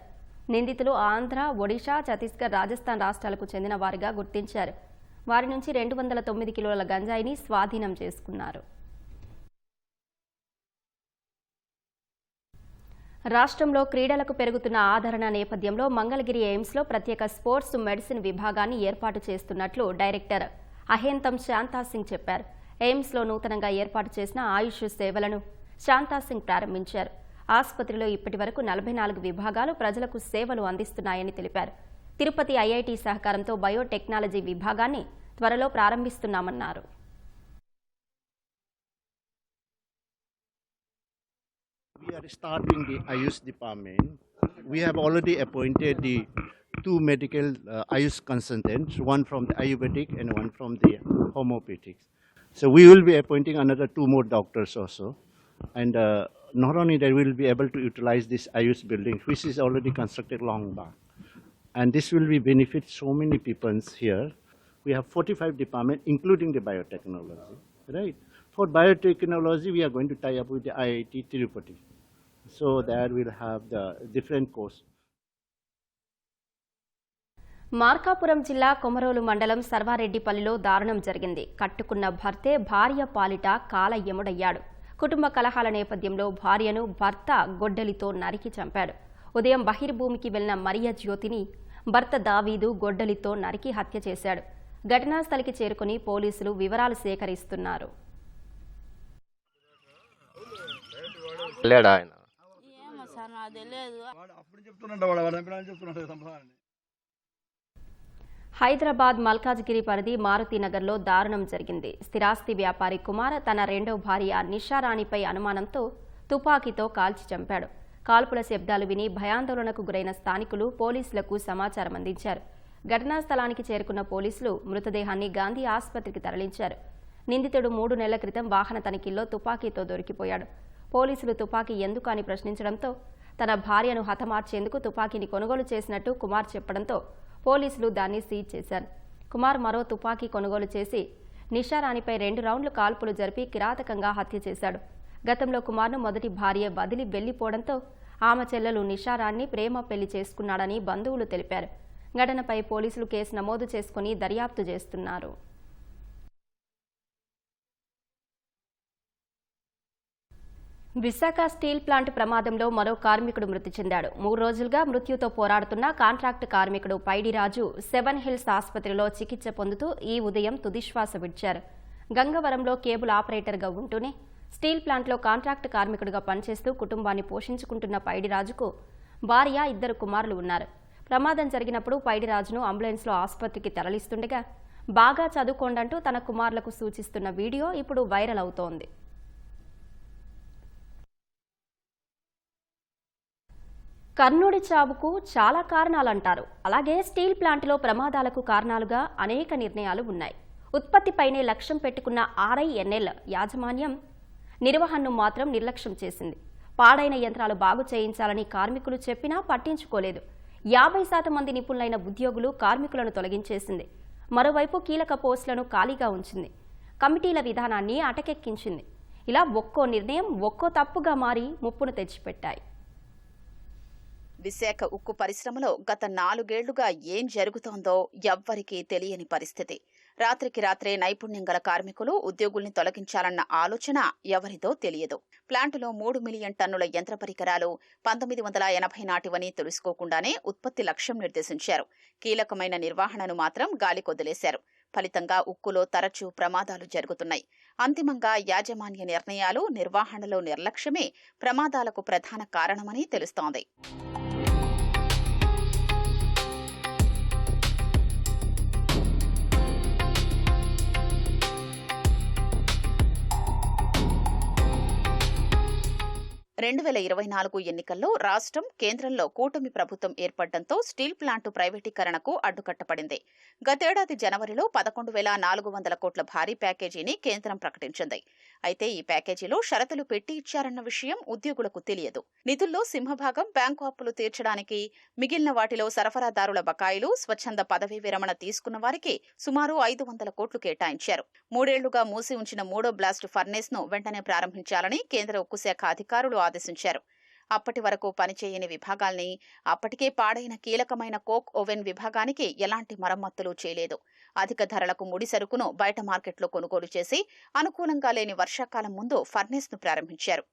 నిందితులు ఆంధ్ర, ఒడిషా, ఛత్తీస్గఢ్, రాజస్థాన్ రాష్ట్రాలకు చెందిన వారిగా గుర్తించారు. వారి నుంచి 209 కిలోల గంజాయిని స్వాధీనం చేసుకున్నారు. రాష్ట్రంలో క్రీడలకు పెరుగుతున్న ఆదరణ నేపథ్యంలో మంగళగిరి ఎయిమ్స్లో ప్రత్యేక స్పోర్ట్స్ మెడిసిన్ విభాగాన్ని ఏర్పాటు చేస్తున్నట్లు డైరెక్టర్ అహేంతం శాంతాసింగ్ చెప్పారు. ఎయిమ్స్లో నూతనంగా ఏర్పాటు చేసిన ఆయుష్ సేవలను శాంతాసింగ్ ప్రారంభించారు. ఆసుపత్రిలో ఇప్పటివరకు 44 విభాగాలు ప్రజలకు సేవలు అందిస్తున్నాయని తెలిపారు. తిరుపతి ఐఐటి సహకారంతో బయోటెక్నాలజీ విభాగాన్ని త్వరలో ప్రారంభిస్తున్నామన్నారు. We are starting the Ayush department. We have already appointed the 2 medical Ayush consultants, one from the Ayurvedic and one from the homeopathics. So we will be appointing another 2 more doctors also. And not only that, we will be able to utilize this Ayush building, which is already constructed long back. And this will be benefit so many people here. We have 45 departments, including the biotechnology, right? For biotechnology, we are going to tie up with the IIT Tirupati. So there we'll have the different course. Markapuram జిల్లా కొమరోలు మండలం సర్వారెడ్డిపల్లిలో దారుణం జరిగింది. కట్టుకున్న భర్తే భార్య పాలిట కాలయముడయ్యాడు. కుటుంబ కలహాల నేపథ్యంలో భార్యను భర్త గొడ్డలితో నరికి చంపాడు. ఉదయం బహిర్భూమికి వెళ్లిన మరియ జ్యోతిని భర్త దావీదు గొడ్డలితో నరికి హత్య చేశాడు. ఘటనా స్థలికి చేరుకుని పోలీసులు వివరాలు సేకరిస్తున్నారు. హైదరాబాద్ మల్కాజ్గిరి పరిధి మారుతినగర్లో దారుణం జరిగింది. స్థిరాస్తి వ్యాపారి కుమార్ తన రెండో భార్య నిషారాణిపై అనుమానంతో తుపాకీతో కాల్చి చంపాడు. కాల్పుల శబ్దాలు విని భయాందోళనకు గురైన స్థానికులు పోలీసులకు సమాచారం అందించారు. ఘటనా స్థలానికి చేరుకున్న పోలీసులు మృతదేహాన్ని గాంధీ ఆసుపత్రికి తరలించారు. నిందితుడు 3 నెలల క్రితం వాహన తనిఖీల్లో తుపాకీతో దొరికిపోయాడు. పోలీసులు తుపాకీ ఎందుకు అని ప్రశ్నించడంతో తన భార్యను హతమార్చేందుకు తుపాకీని కొనుగోలు చేసినట్టు కుమార్ చెప్పడంతో పోలీసులు దాన్ని సీజ్ చేశారు. కుమార్ మరో తుపాకీ కొనుగోలు చేసి నిషారాణిపై 2 రౌండ్లు కాల్పులు జరిపి కిరాతకంగా హత్య చేశాడు. గతంలో కుమార్ను మొదటి భార్య వదిలి వెళ్లిపోవడంతో ఆమె చెల్లెలు నిషారాన్ని ప్రేమ పెళ్లి చేసుకున్నాడని బంధువులు తెలిపారు. ఘటనపై పోలీసులు కేసు నమోదు చేసుకుని దర్యాప్తు చేస్తున్నారు. విశాఖ స్టీల్ ప్లాంట్ ప్రమాదంలో మరో కార్మికుడు మృతి చెందాడు. 3 రోజులుగా మృత్యుతో పోరాడుతున్న కాంట్రాక్ట్ కార్మికుడు పైడిరాజు 7 హిల్స్ ఆసుపత్రిలో చికిత్స పొందుతూ ఈ ఉదయం తుదిశ్వాస విడిచారు. గంగవరంలో కేబుల్ ఆపరేటర్గా ఉంటూనే స్టీల్ ప్లాంట్లో కాంట్రాక్ట్ కార్మికుడిగా పనిచేస్తూ కుటుంబాన్ని పోషించుకుంటున్న పైడిరాజుకు భార్య 2 కుమారులు ఉన్నారు. ప్రమాదం జరిగినప్పుడు పైడిరాజును అంబులెన్స్లో ఆసుపత్రికి తరలిస్తుండగా బాగా చదువుకోండంటూ తన కుమారులకు సూచిస్తున్న వీడియో ఇప్పుడు వైరల్ అవుతోంది. కర్ణుడి చావుకు చాలా కారణాలంటారు. అలాగే స్టీల్ ప్లాంట్లో ప్రమాదాలకు కారణాలుగా అనేక నిర్ణయాలు ఉన్నాయి. ఉత్పత్తిపైనే లక్ష్యం పెట్టుకున్న RINL యాజమాన్యం నిర్వహణను మాత్రం నిర్లక్ష్యం చేసింది. పాడైన యంత్రాలు బాగు చేయించాలని కార్మికులు చెప్పినా పట్టించుకోలేదు. 50% మంది నిపుణులైన ఉద్యోగులు కార్మికులను తొలగించేసింది. మరోవైపు కీలక పోస్టులను ఖాళీగా ఉంచింది. కమిటీల విధానాన్ని అటకెక్కించింది. ఇలా ఒక్కో నిర్ణయం ఒక్కో తప్పుగా మారి ముప్పును తెచ్చిపెట్టాయి. విశాఖ ఉక్కు పరిశ్రమలో గత 4 ఏళ్లుగా ఏం జరుగుతోందో ఎవ్వరికీ తెలియని పరిస్థితి. రాత్రికి రాత్రే నైపుణ్యం గల కార్మికులు ఉద్యోగుల్ని తొలగించాలన్న ఆలోచన ఎవరిదో తెలియదు. ప్లాంటులో 3 మిలియన్ టన్నుల యంత్ర పరికరాలు 1980 నాటివని తెలుసుకోకుండానే ఉత్పత్తి లక్ష్యం నిర్దేశించారు. కీలకమైన నిర్వహణను మాత్రం గాలికొదిలేశారు. ఫలితంగా ఉక్కులో తరచూ ప్రమాదాలు జరుగుతున్నాయి. అంతిమంగా యాజమాన్య నిర్ణయాలు, నిర్వహణలో నిర్లక్ష్యమే ప్రమాదాలకు ప్రధాన కారణమని తెలుస్తోంది. ఎన్నికల్లో రాష్ట్రం, కేంద్రంలో కూటమి ప్రభుత్వం ఏర్పడడంతో స్టీల్ ప్లాంటు ప్రైవేటీకరణకు అడ్డుకట్టపడింది. గతేడాది జనవరిలో 11,400 కోట్ల భారీ ప్యాకేజీని కేంద్రం ప్రకటించింది. అయితే ఈ ప్యాకేజీలో షరతులు పెట్టి ఇచ్చారన్న విషయం ఉద్యోగులకు తెలియదు. నిధుల్లో సింహభాగం బ్యాంకు అప్పులు తీర్చడానికి, మిగిలిన వాటిలో సరఫరాదారుల బకాయిలు, స్వచ్ఛంద పదవీ విరమణ తీసుకున్న వారికి సుమారు 500 కోట్లు కేటాయించారు. 3 ఏళ్లుగా మూసి ఉంచిన 3వ బ్లాస్ట్ ఫర్నేస్ ను వెంటనే ప్రారంభించాలని కేంద్ర ఉక్కు శాఖ అధికారులు ఆదేశించారు. అప్పటి వరకు పనిచేయని విభాగాల్ని, అప్పటికే పాడైన కీలకమైన కోక్ ఓవెన్ విభాగానికి ఎలాంటి మరమ్మతులు చేయలేదు. అధిక ధరలకు ముడి సరుకును బయట మార్కెట్లో కొనుగోలు చేసి అనుకూలంగా లేని వర్షాకాలం ముందు ఫర్నేస్ను ప్రారంభించారు.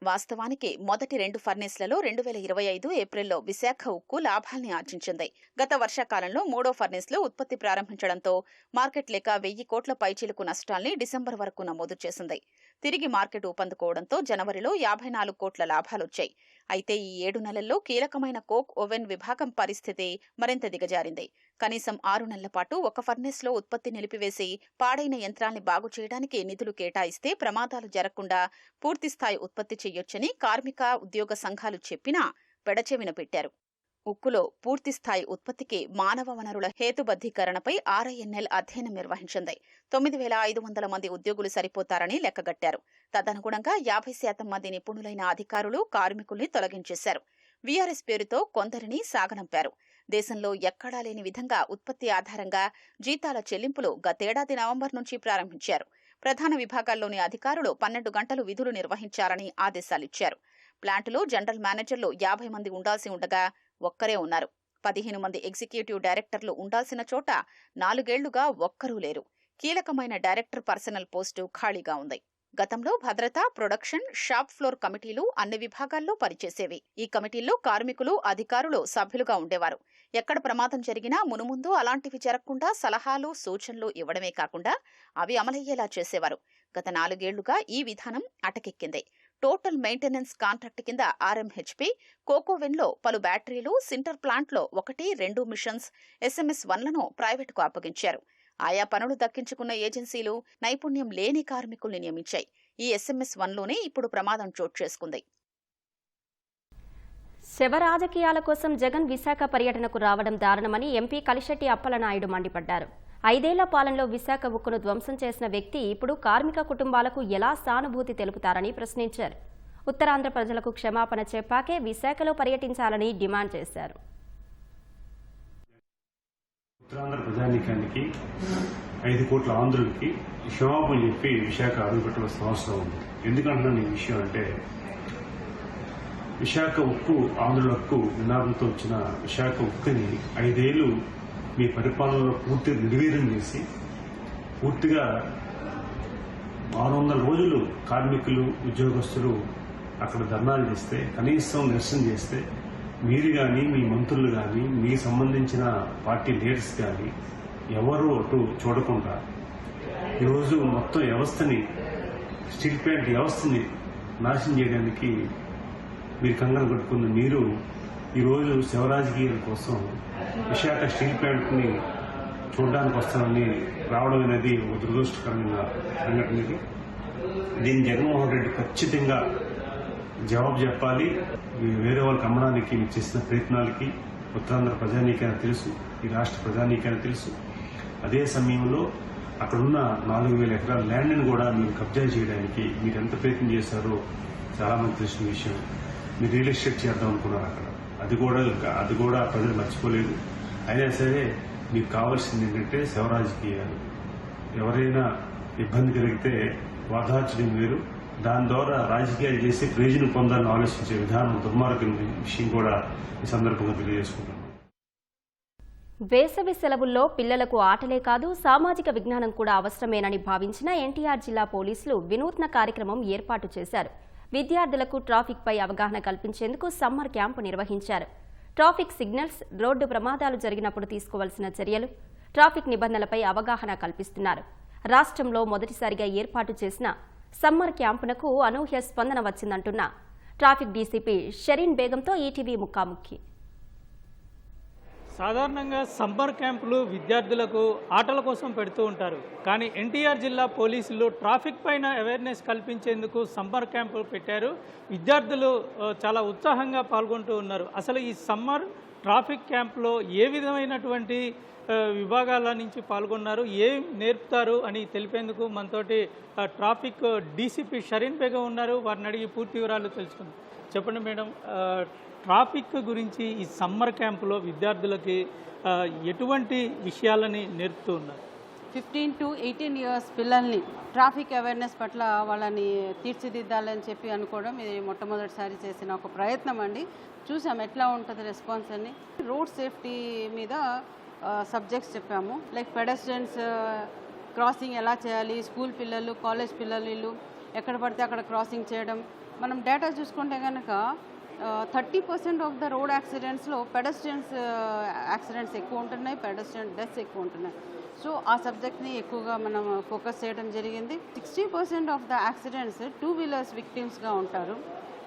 వాస్తవానికి మొదటి 2 ఫర్నేస్లలో 2025 ఏప్రిల్లో విశాఖ ఉక్కు లాభాల్ని ఆర్జించింది. గత వర్షాకాలంలో 3వ ఫర్నేస్లో ఉత్పత్తి ప్రారంభించడంతో మార్కెట్ లేక 1000 కోట్ల పైచిలుకు నష్టాల్ని డిసెంబర్ వరకు నమోదు చేసింది. తిరిగి మార్కెట్ ఊపందుకోవడంతో జనవరిలో 54 కోట్ల లాభాలొచ్చాయి. అయితే ఈ 7 నెలల్లో కీలకమైన కోక్ ఓవెన్ విభాగం పరిస్థితి మరింత దిగజారింది. కనీసం 6 నెలల పాటు ఒక ఫర్నేస్లో ఉత్పత్తి నిలిపివేసి పాడైన యంత్రాల్ని బాగు చేయడానికి నిధులు కేటాయిస్తే ప్రమాదాలు జరగకుండా పూర్తిస్థాయి ఉత్పత్తి చేయొచ్చని కార్మిక ఉద్యోగ సంఘాలు చెప్పినా పెడచెవిన పెట్టారు. ఉక్కులో పూర్తిస్థాయి ఉత్పత్తికి మానవ వనరుల హేతుబద్ధీకరణపై RINL అధ్యయనం నిర్వహించింది. 9,500 మంది ఉద్యోగులు సరిపోతారని లెక్కగట్టారు. తదనుగుణంగా 50% మంది నిపుణులైన అధికారులు, కార్మికుల్ని తొలగించేశారు. వీఆర్ఎస్ పేరుతో కొందరిని సాగనంపారు. దేశంలో ఎక్కడా లేని విధంగా ఉత్పత్తి ఆధారంగా జీతాల చెల్లింపులు గతేడాది నవంబర్ నుంచి ప్రారంభించారు. ప్రధాన విభాగాల్లోని అధికారులు 12 గంటలు విధులు నిర్వహించాలని ఆదేశాలిచ్చారు. ప్లాంటులో జనరల్ మేనేజర్లు 50 మంది ఉండాల్సి ఉండగా ఒక్కరే ఉన్నారు. 15 మంది ఎగ్జిక్యూటివ్ డైరెక్టర్లు ఉండాల్సిన చోట 4 ఏళ్లుగా ఒక్కరూ లేరు. కీలకమైన డైరెక్టర్ పర్సనల్ పోస్టు ఖాళీగా ఉంది. గతంలో భద్రత, ప్రొడక్షన్, షాప్ ఫ్లోర్ కమిటీలు అన్ని విభాగాల్లో పనిచేసేవి. ఈ కమిటీల్లో కార్మికులు, అధికారులు సభ్యులుగా ఉండేవారు. ఎక్కడ ప్రమాదం జరిగినా మునుముందు అలాంటివి జరగకుండా సలహాలు, సూచనలు ఇవ్వడమే కాకుండా అవి అమలయ్యేలా చేసేవారు. గత 4 ఏళ్లుగా ఈ విధానం అటకెక్కింది. టోటల్ మెయింటెనెన్స్ కాంట్రాక్ట్ కింద RMHP కోకోవెన్లో పలు బ్యాటరీలు, సింటర్ ప్లాంట్లో 1, 2 మిషన్స్ SMS-1లను ప్రైవేటుకు అప్పగించారు. ఆయా పనులు దక్కించుకున్న ఏజెన్సీలు నైపుణ్యం లేని కార్మికుల్ని నియమించాయి. ఈ SMS-1లోనే ఇప్పుడు ప్రమాదం చోటు చేసుకుంది. శవ రాజకీయాల కోసం జగన్ విశాఖ పర్యటనకు రావడం దారుణమని ఎంపీ కలిశెట్టి అప్పలనాయుడు మండిపడ్డారు. 5 ఏళ్ల పాలనలో విశాఖ ఉక్కును ధ్వంసం చేసిన వ్యక్తి ఇప్పుడు కార్మిక కుటుంబాలకు ఎలా సానుభూతి తెలుపుతారని ప్రశ్నించారు. ఉత్తరాంధ్ర ప్రజలకు క్షమాపణ చెప్పాకే విశాఖలో పర్యటించాలని డిమాండ్ చేశారు. ఉత్తరాంధ్ర ప్రజానీకానికి 5 కోట్ల ఆంధ్రులకి క్షమాపణ చెప్పి విశాఖ అడుగుపెట్టవలసిన అవసరం ఉంది. ఎందుకంటున్నాను ఈ విషయం అంటే, విశాఖ ఉక్కు ఆంధ్రులకు నినాదంతో వచ్చిన విశాఖ ఉక్కుని 5 ఏళ్లు మీ పరిపాలనలో పూర్తిగా నిర్వీర్యం చేసి పూర్తిగా 600 రోజులు కార్మికులు, ఉద్యోగస్తులు అక్కడ ధర్నాలు చేస్తే, కనీసం నిరసన చేస్తే మీరు కానీ, మీ మంత్రులు కానీ, మీకు సంబంధించిన పార్టీ లీడర్స్ కానీ ఎవరు అటు చూడకుండా ఈరోజు మొత్తం వ్యవస్థని, స్టీల్ ప్లాంట్ వ్యవస్థని నాశనం చేయడానికి మీరు కంగారు కట్టుకున్న మీరు ఈరోజు శివరాజకీయాల కోసం విశాఖ స్టీల్ ప్లాంట్ని చూడడానికి వస్తానని రావడం అనేది ఒక దురదృష్టకరమైన సంఘటన. ఇది దీన్ని జగన్మోహన్ రెడ్డి ఖచ్చితంగా జవాబు చెప్పాలి. వేరే వాళ్ళకి అమ్మడానికి మీరు చేసిన ప్రయత్నాలకి ఉత్తరాంధ్ర ప్రజానీకానికి తెలుసు, ఈ రాష్ట్ర ప్రజానీకానికి తెలుసు. అదే సమయంలో అక్కడున్న 4000 ఎకరాల ల్యాండ్ని కూడా మీరు కబ్జా చేయడానికి మీరు ఎంత ప్రయత్నం చేశారో చాలా మంది తెలిసిన విషయం. మీరు రియల్ ఎస్టేట్ చేద్దాం అనుకున్నారు అక్కడ, అది కూడా ప్రజలు మర్చిపోలేదు. అయినా సరే మీకు కావాల్సింది ఏంటంటే శివరాజకీయాలు. ఎవరైనా ఇబ్బంది కలిగితే వాదార్చడం వేరు, దాని ద్వారా రాజకీయాలు చేసి ప్రయోజనం పొందాలని ఆలోచించే విధానం దుర్మార్గం విషయం కూడా ఈ సందర్భంగా తెలియజేసుకుంటాను. వేసవి సెలవుల్లో పిల్లలకు ఆటలే కాదు సామాజిక విజ్ఞానం కూడా అవసరమేనని భావించిన ఎన్టీఆర్ జిల్లా పోలీసులు వినూత్న కార్యక్రమం ఏర్పాటు చేశారు. విద్యార్థులకు ట్రాఫిక్ పై అవగాహన కల్పించేందుకు సమ్మర్ క్యాంపు నిర్వహించారు. ట్రాఫిక్ సిగ్నల్స్, రోడ్డు ప్రమాదాలు జరిగినప్పుడు తీసుకోవాల్సిన చర్యలు, ట్రాఫిక్ నిబంధనలపై అవగాహన కల్పిస్తున్నారు. రాష్ట్రంలో మొదటిసారిగా ఏర్పాటు చేసిన సమ్మర్ క్యాంపునకు అనూహ్య స్పందన వచ్చిందంటున్న ట్రాఫిక్ డీసీపీ షరీన్ బేగంతో ఈటీవీ ముఖాముఖి. సాధారణంగా సమ్మర్ క్యాంపులు విద్యార్థులకు ఆటల కోసం పెడుతూ ఉంటారు. కానీ ఎన్టీఆర్ జిల్లా పోలీసులు ట్రాఫిక్ పైన అవేర్నెస్ కల్పించేందుకు సమ్మర్ క్యాంపు పెట్టారు. విద్యార్థులు చాలా ఉత్సాహంగా పాల్గొంటూ ఉన్నారు. అసలు ఈ సమ్మర్ ట్రాఫిక్ క్యాంపులో ఏ విధమైనటువంటి విభాగాల నుంచి పాల్గొన్నారు, ఏం నేర్పుతారు అని తెలిపేందుకు మనతోటి ట్రాఫిక్ డీసీపీ షరీన్ బేగం ఉన్నారు. వారిని అడిగి పూర్తి వివరాలు తెలుసుకుందాం. చెప్పండి మేడం, ట్రాఫిక్ గురించి ఈ సమ్మర్ క్యాంపులో విద్యార్థులకి ఎటువంటి విషయాలని నేర్పుతూ ఉన్నారు? 15 to 18 ఇయర్స్ పిల్లల్ని ట్రాఫిక్ అవేర్నెస్ పట్ల వాళ్ళని తీర్చిదిద్దాలని చెప్పి అనుకోవడం ఇది మొట్టమొదటిసారి చేసిన ఒక ప్రయత్నం అండి. చూసాం ఎట్లా ఉంటుంది రెస్పాన్స్ అని. రోడ్ సేఫ్టీ మీద సబ్జెక్ట్స్ చెప్పాము. లైక్ పెడస్ట్రియన్స్ క్రాసింగ్ ఎలా చేయాలి, స్కూల్ పిల్లలు, కాలేజ్ పిల్లలు ఎక్కడ పడితే అక్కడ క్రాసింగ్ చేయడం. మనం డేటా చూసుకుంటే కనుక 30% ఆఫ్ ద రోడ్ యాక్సిడెంట్స్లో పెడస్ట్రియన్స్ యాక్సిడెంట్స్ ఎక్కువ ఉంటున్నాయి, పెడస్ట్రియన్ డెత్స్ ఎక్కువ ఉంటున్నాయి. సో ఆ సబ్జెక్ట్ని ఎక్కువగా మనం ఫోకస్ చేయడం జరిగింది. 60% ఆఫ్ ద యాక్సిడెంట్స్ 2 వీలర్స్ విక్టిమ్స్గా ఉంటారు.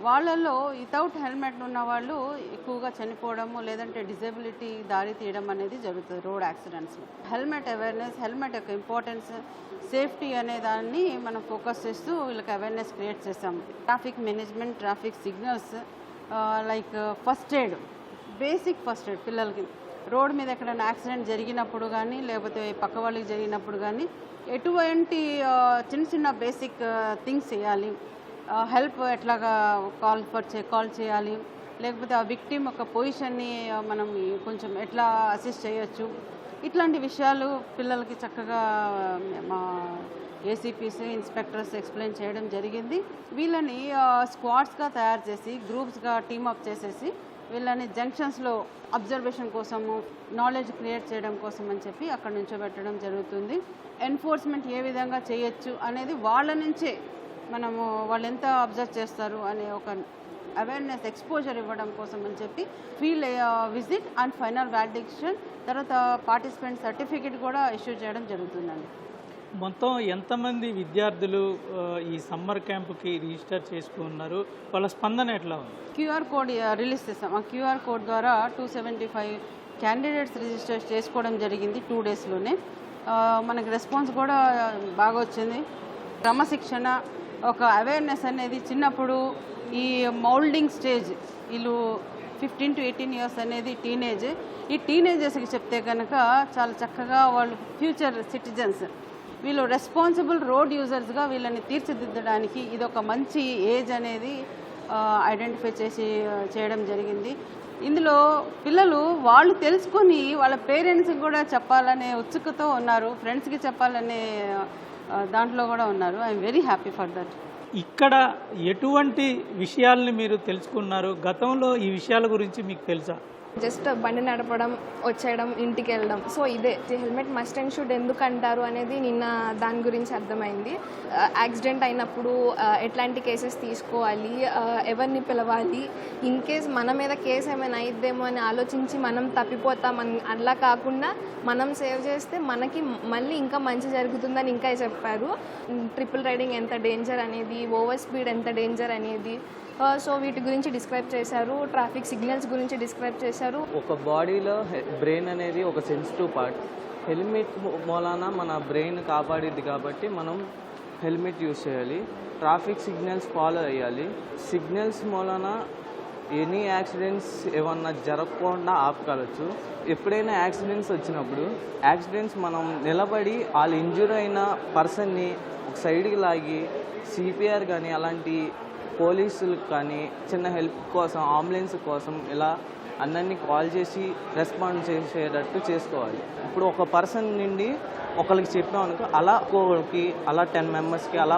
వాళ్ళల్లో వితౌట్ హెల్మెట్ ఉన్న వాళ్ళు ఎక్కువగా చనిపోవడము లేదంటే డిజబిలిటీ దారి తీయడం అనేది జరుగుతుంది రోడ్ యాక్సిడెంట్స్లో. హెల్మెట్ అవేర్నెస్, హెల్మెట్ యొక్క ఇంపార్టెన్స్, సేఫ్టీ అనే దాన్ని మనం ఫోకస్ చేస్తూ వీళ్ళకి అవేర్నెస్ క్రియేట్ చేస్తాము. Traffic management, traffic signals, like first aid, basic first aid పిల్లలకి. రోడ్ మీద ఎక్కడైనా యాక్సిడెంట్ జరిగినప్పుడు కానీ లేకపోతే పక్క వాళ్ళకి జరిగినప్పుడు కానీ ఎటువంటి చిన్న చిన్న బేసిక్ థింగ్స్ చేయాలి, హెల్ప్ ఎట్లాగా కాల్ చేయాలి, లేకపోతే ఆ విక్టిమ్ యొక్క పొజిషన్ని మనం కొంచెం ఎట్లా అసిస్ట్ చేయొచ్చు, ఇట్లాంటి విషయాలు పిల్లలకి చక్కగా మా ఏసీపీస్, ఇన్స్పెక్టర్స్ ఎక్స్ప్లెయిన్ చేయడం జరిగింది. వీళ్ళని స్క్వాడ్స్గా తయారు చేసి గ్రూప్స్గా టీమప్ చేసేసి వీళ్ళని జంక్షన్స్లో అబ్జర్వేషన్ కోసము, నాలెడ్జ్ క్రియేట్ చేయడం కోసం అని చెప్పి అక్కడ నుంచోబెట్టడం జరుగుతుంది. ఎన్ఫోర్స్మెంట్ ఏ విధంగా చేయొచ్చు అనేది వాళ్ళ నుంచే మనము వాళ్ళు ఎంత అబ్జర్వ్ చేస్తారు అనే ఒక అవేర్నెస్ ఎక్స్పోజర్ ఇవ్వడం కోసం అని చెప్పి field visit and final validation తర్వాత పార్టిసిపెంట్ సర్టిఫికేట్ కూడా ఇష్యూ చేయడం జరుగుతుందండి. మొత్తం ఎంతమంది విద్యార్థులు ఈ సమ్మర్ క్యాంపుకి రిజిస్టర్ చేసుకున్నారు, వాళ్ళ స్పందన ఎట్లా ఉంది? క్యూఆర్ కోడ్ రిలీజ్ చేస్తాం. ఆ క్యూఆర్ కోడ్ ద్వారా 275 క్యాండిడేట్స్ రిజిస్టర్ చేసుకోవడం జరిగింది 2 డేస్లోనే. మనకి రెస్పాన్స్ కూడా బాగా వచ్చింది. క్రమశిక్షణ, ఒక అవేర్నెస్ అనేది చిన్నప్పుడు ఈ మౌల్డింగ్ స్టేజ్, వీళ్ళు 15 to 18 ఇయర్స్ అనేది టీనేజ్. ఈ టీనేజర్స్కి చెప్తే కనుక చాలా చక్కగా వాళ్ళు ఫ్యూచర్ సిటిజన్స్, వీళ్ళు రెస్పాన్సిబుల్ రోడ్ యూజర్స్గా వీళ్ళని తీర్చిదిద్దడానికి ఇది ఒక మంచి ఏజ్ అనేది ఐడెంటిఫై చేయడం జరిగింది. ఇందులో పిల్లలు వాళ్ళు తెలుసుకొని వాళ్ళ పేరెంట్స్కి కూడా చెప్పాలనే ఉత్సుకతో ఉన్నారు, ఫ్రెండ్స్కి చెప్పాలనే దాంట్లో కూడా ఉన్నారు. I'm very happy for that. ఇక్కడ ఎటువంటి విషయాల్ని మీరు తెలుసుకున్నారు? గతంలో ఈ విషయాల గురించి మీకు తెలుసా? జస్ట్ బండి నడపడం, వచ్చేయడం, ఇంటికి వెళ్ళడం. సో ఇదే హెల్మెట్ మస్ట్ అండ్ షుడ్ ఎందుకు అంటారు అనేది నిన్న దాని గురించి అర్థమైంది. యాక్సిడెంట్ అయినప్పుడు ఎట్లాంటి కేసెస్ తీసుకోవాలి, ఎవరిని పిలవాలి, ఇన్ కేస్ మన మీద కేసు ఏమైనా అయిద్దేమో అని ఆలోచించి మనం తప్పిపోతాం. అలా కాకుండా మనం సేవ్ చేస్తే మనకి మళ్ళీ ఇంకా మంచి జరుగుతుందని ఇంకా చెప్పారు. ట్రిపుల్ రైడింగ్ ఎంత డేంజర్ అనేది, ఓవర్ స్పీడ్ ఎంత డేంజర్ అనేది, సో వీటి గురించి డిస్క్రైబ్ చేశారు. ట్రాఫిక్ సిగ్నల్స్ గురించి డిస్క్రైబ్ చేశారు. ఒక బాడీలో బ్రెయిన్ అనేది ఒక సెన్సిటివ్ పార్ట్. హెల్మెట్ మూలాన మన బ్రెయిన్ కాపాడిద్ది కాబట్టి మనం హెల్మెట్ యూజ్ చేయాలి. ట్రాఫిక్ సిగ్నల్స్ ఫాలో అయ్యాలి. సిగ్నల్స్ మూలాన ఎనీ యాక్సిడెంట్స్ ఏమన్నా జరగకుండా ఆపుకోవచ్చు. ఎప్పుడైనా యాక్సిడెంట్స్ వచ్చినప్పుడు మనం నిలబడి వాళ్ళు ఇంజూర్ అయిన పర్సన్ని ఒక సైడ్కి లాగి సిపిఆర్ కానీ అలాంటి పోలీసులకు కానీ చిన్న హెల్ప్ కోసం, అంబులెన్స్ కోసం ఇలా అందరినీ కాల్ చేసి రెస్పాండ్ చేసేటట్టు చేసుకోవాలి. ఇప్పుడు ఒక పర్సన్ నుండి ఒకరికి చెప్పాం అనుకో, అలా ఒక్కొక్కరికి అలా 10 మెంబర్స్కి, అలా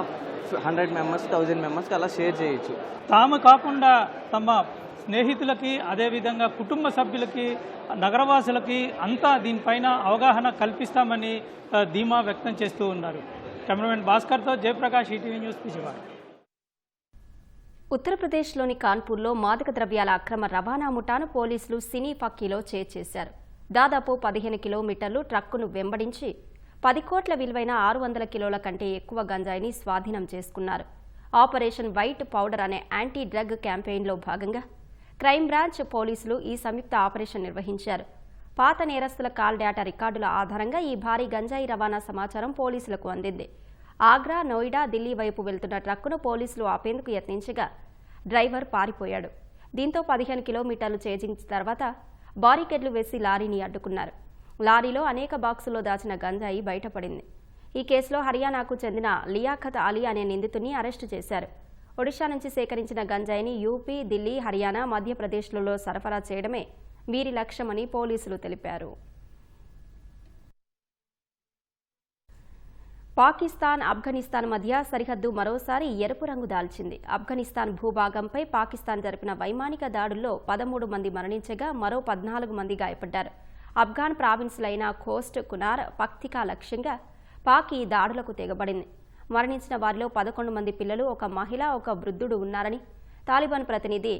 100 మెంబర్స్, 1000 మెంబర్స్కి అలా షేర్ చేయొచ్చు. తాము కాకుండా తమ స్నేహితులకి, అదేవిధంగా కుటుంబ సభ్యులకి, నగరవాసులకి అంతా దీనిపైన అవగాహన కల్పిస్తామని ధీమా వ్యక్తం చేస్తూ ఉన్నారు. కెమెరామెన్ భాస్కర్తో జయప్రకాష్, ఈటీవీ న్యూస్, విజయవాడ. ఉత్తరప్రదేశ్లోని కాన్పూర్లో మాదక ద్రవ్యాల అక్రమ రవాణా ముఠాను పోలీసులు సినీ ఫక్కీలో చేర్చేశారు. దాదాపు 15 కిలోమీటర్లు ట్రక్కును వెంబడించి 10 కోట్ల విలువైన 600 కిలోల కంటే ఎక్కువ గంజాయిని స్వాధీనం చేసుకున్నారు. ఆపరేషన్ వైట్ పౌడర్ అనే యాంటీ డ్రగ్ క్యాంపెయిన్లో భాగంగా క్రైమ్ బ్రాంచ్ పోలీసులు ఈ సంయుక్త ఆపరేషన్ నిర్వహించారు. పాత నేరస్తుల కాల్ డేటా రికార్డుల ఆధారంగా ఈ భారీ గంజాయి రవాణా సమాచారం పోలీసులకు అందింది. ఆగ్రా, నోయిడా, ఢిల్లీ వైపు వెళ్తున్న ట్రక్కును పోలీసులు ఆపేందుకు యత్నించగా డ్రైవర్ పారిపోయాడు. దీంతో 15 కిలోమీటర్లు చేజించిన తర్వాత బారికేడ్లు వేసి లారీని అడ్డుకున్నారు. లారీలో అనేక బాక్సుల్లో దాచిన గంజాయి బయటపడింది. ఈ కేసులో హర్యానాకు చెందిన లియాఖత్ అలీ అనే నిందితుడిని అరెస్టు చేశారు. ఒడిషా నుంచి సేకరించిన గంజాయిని యూపీ, ఢిల్లీ, హర్యానా, మధ్యప్రదేశ్లలో సరఫరా చేయడమే వీరి లక్ష్యమని పోలీసులు తెలిపారు. పాకిస్తాన్ ఆఫ్ఘనిస్తాన్ మధ్య సరిహద్దు మరోసారి ఎరుపు రంగు దాల్చింది. ఆఫ్ఘనిస్తాన్ భూభాగంపై పాకిస్తాన్ జరిపిన వైమానిక దాడుల్లో 13 మంది మరణించగా మరో 14 మంది గాయపడ్డారు. ఆఫ్ఘాన్ ప్రావిన్సులైన ఖోస్ట్, కునార్, పక్తికా లక్ష్యంగా పాక్ ఈ దాడులకు తెగబడింది. మరణించిన వారిలో 11 మంది పిల్లలు, ఒక మహిళ, ఒక వృద్ధుడు ఉన్నారని తాలిబాన్ ప్రతినిధి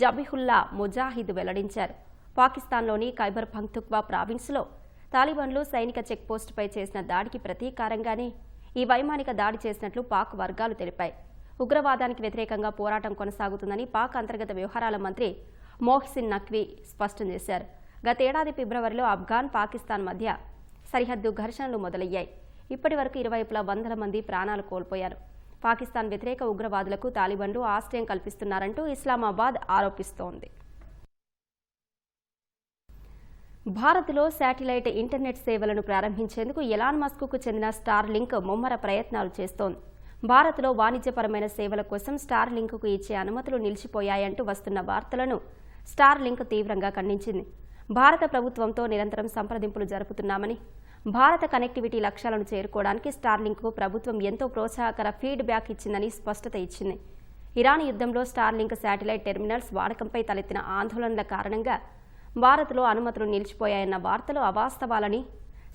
జబీహుల్లా ముజాహిద్ వెల్లడించారు. పాకిస్తాన్లోని ఖైబర్ పఖ్తూన్ఖ్వా ప్రావిన్స్లో తాలిబాన్లు సైనిక చెక్పోస్టుపై చేసిన దాడికి ప్రతీకారంగానే ఈ వైమానిక దాడి చేసినట్లు పాక్ వర్గాలు తెలిపాయి. ఉగ్రవాదానికి వ్యతిరేకంగా పోరాటం కొనసాగుతుందని పాక్ అంతర్గత వ్యవహారాల మంత్రి మొహసిన్ నఖ్వీ స్పష్టం చేశారు. గతేడాది ఫిబ్రవరిలో ఆఫ్ఘాన్, పాకిస్తాన్ మధ్య సరిహద్దు ఘర్షణలు మొదలయ్యాయి. ఇప్పటి వరకు ఇరువైపులా 100 మంది ప్రాణాలు కోల్పోయారు. పాకిస్తాన్ వ్యతిరేక ఉగ్రవాదులకు తాలిబాన్లు ఆశ్రయం కల్పిస్తున్నారంటూ ఇస్లామాబాద్ ఆరోపిస్తోంది. భారత్లో శాటిలైట్ ఇంటర్నెట్ సేవలను ప్రారంభించేందుకు ఎలాన్ మస్క్కు చెందిన స్టార్ లింక్ ముమ్మర ప్రయత్నాలు చేస్తోంది. భారత్లో వాణిజ్యపరమైన సేవల కోసం స్టార్ లింక్కు ఇచ్చే అనుమతులు నిలిచిపోయాయంటూ వస్తున్న వార్తలను స్టార్ లింక్ తీవ్రంగా ఖండించింది. భారత ప్రభుత్వంతో నిరంతరం సంప్రదింపులు జరుపుతున్నామని, భారత కనెక్టివిటీ లక్ష్యాలను చేరుకోవడానికి స్టార్ లింక్కు ప్రభుత్వం ఎంతో ప్రోత్సాహకర ఫీడ్బ్యాక్ ఇచ్చిందని స్పష్టత ఇచ్చింది. ఇరాన్ యుద్ధంలో స్టార్ లింక్ శాటిలైట్ టెర్మినల్స్ వాడకంపై తలెత్తిన ఆందోళనల కారణంగా భారత్లో అనుమతులు నిలిచిపోయాయన్న వార్తలు అవాస్తవాలని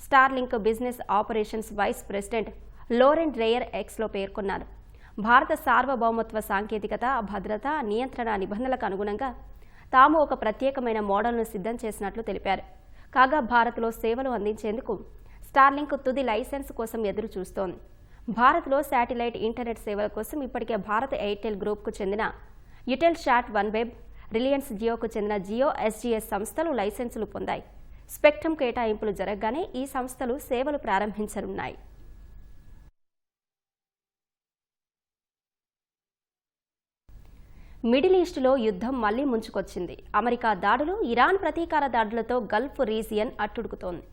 Starlink business operations vice president Lauren Dreyer ఎక్స్లో పేర్కొన్నారు. భారత సార్వభౌమత్వ సాంకేతికత, భద్రత, నియంత్రణ నిబంధనలకు అనుగుణంగా తాము ఒక ప్రత్యేకమైన మోడల్ను సిద్ధం చేసినట్లు తెలిపారు. కాగా భారత్లో సేవలు అందించేందుకు స్టార్ లింక్ తుది లైసెన్స్ కోసం ఎదురు చూస్తోంది. భారత్లో శాటిలైట్ ఇంటర్నెట్ సేవల కోసం ఇప్పటికే భారత్ ఎయిర్టెల్ గ్రూప్కు చెందిన యుటెల్ షాట్, వన్వెబ్, రిలయన్స్ జియోకు చెందిన జియో ఎస్జీఎస్ సంస్థలు లైసెన్సులు పొందాయి. స్పెక్ట్రమ్ కేటాయింపులు జరగగానే ఈ సంస్థలు సేవలు ప్రారంభించనున్నాయి. మిడిల్ ఈస్టులో యుద్ధం మళ్లీ ముంచుకొచ్చింది. అమెరికా దాడులు, ఇరాన్ ప్రతీకార దాడులతో గల్ఫ్ రీజియన్ అట్టుడుకుతోంది.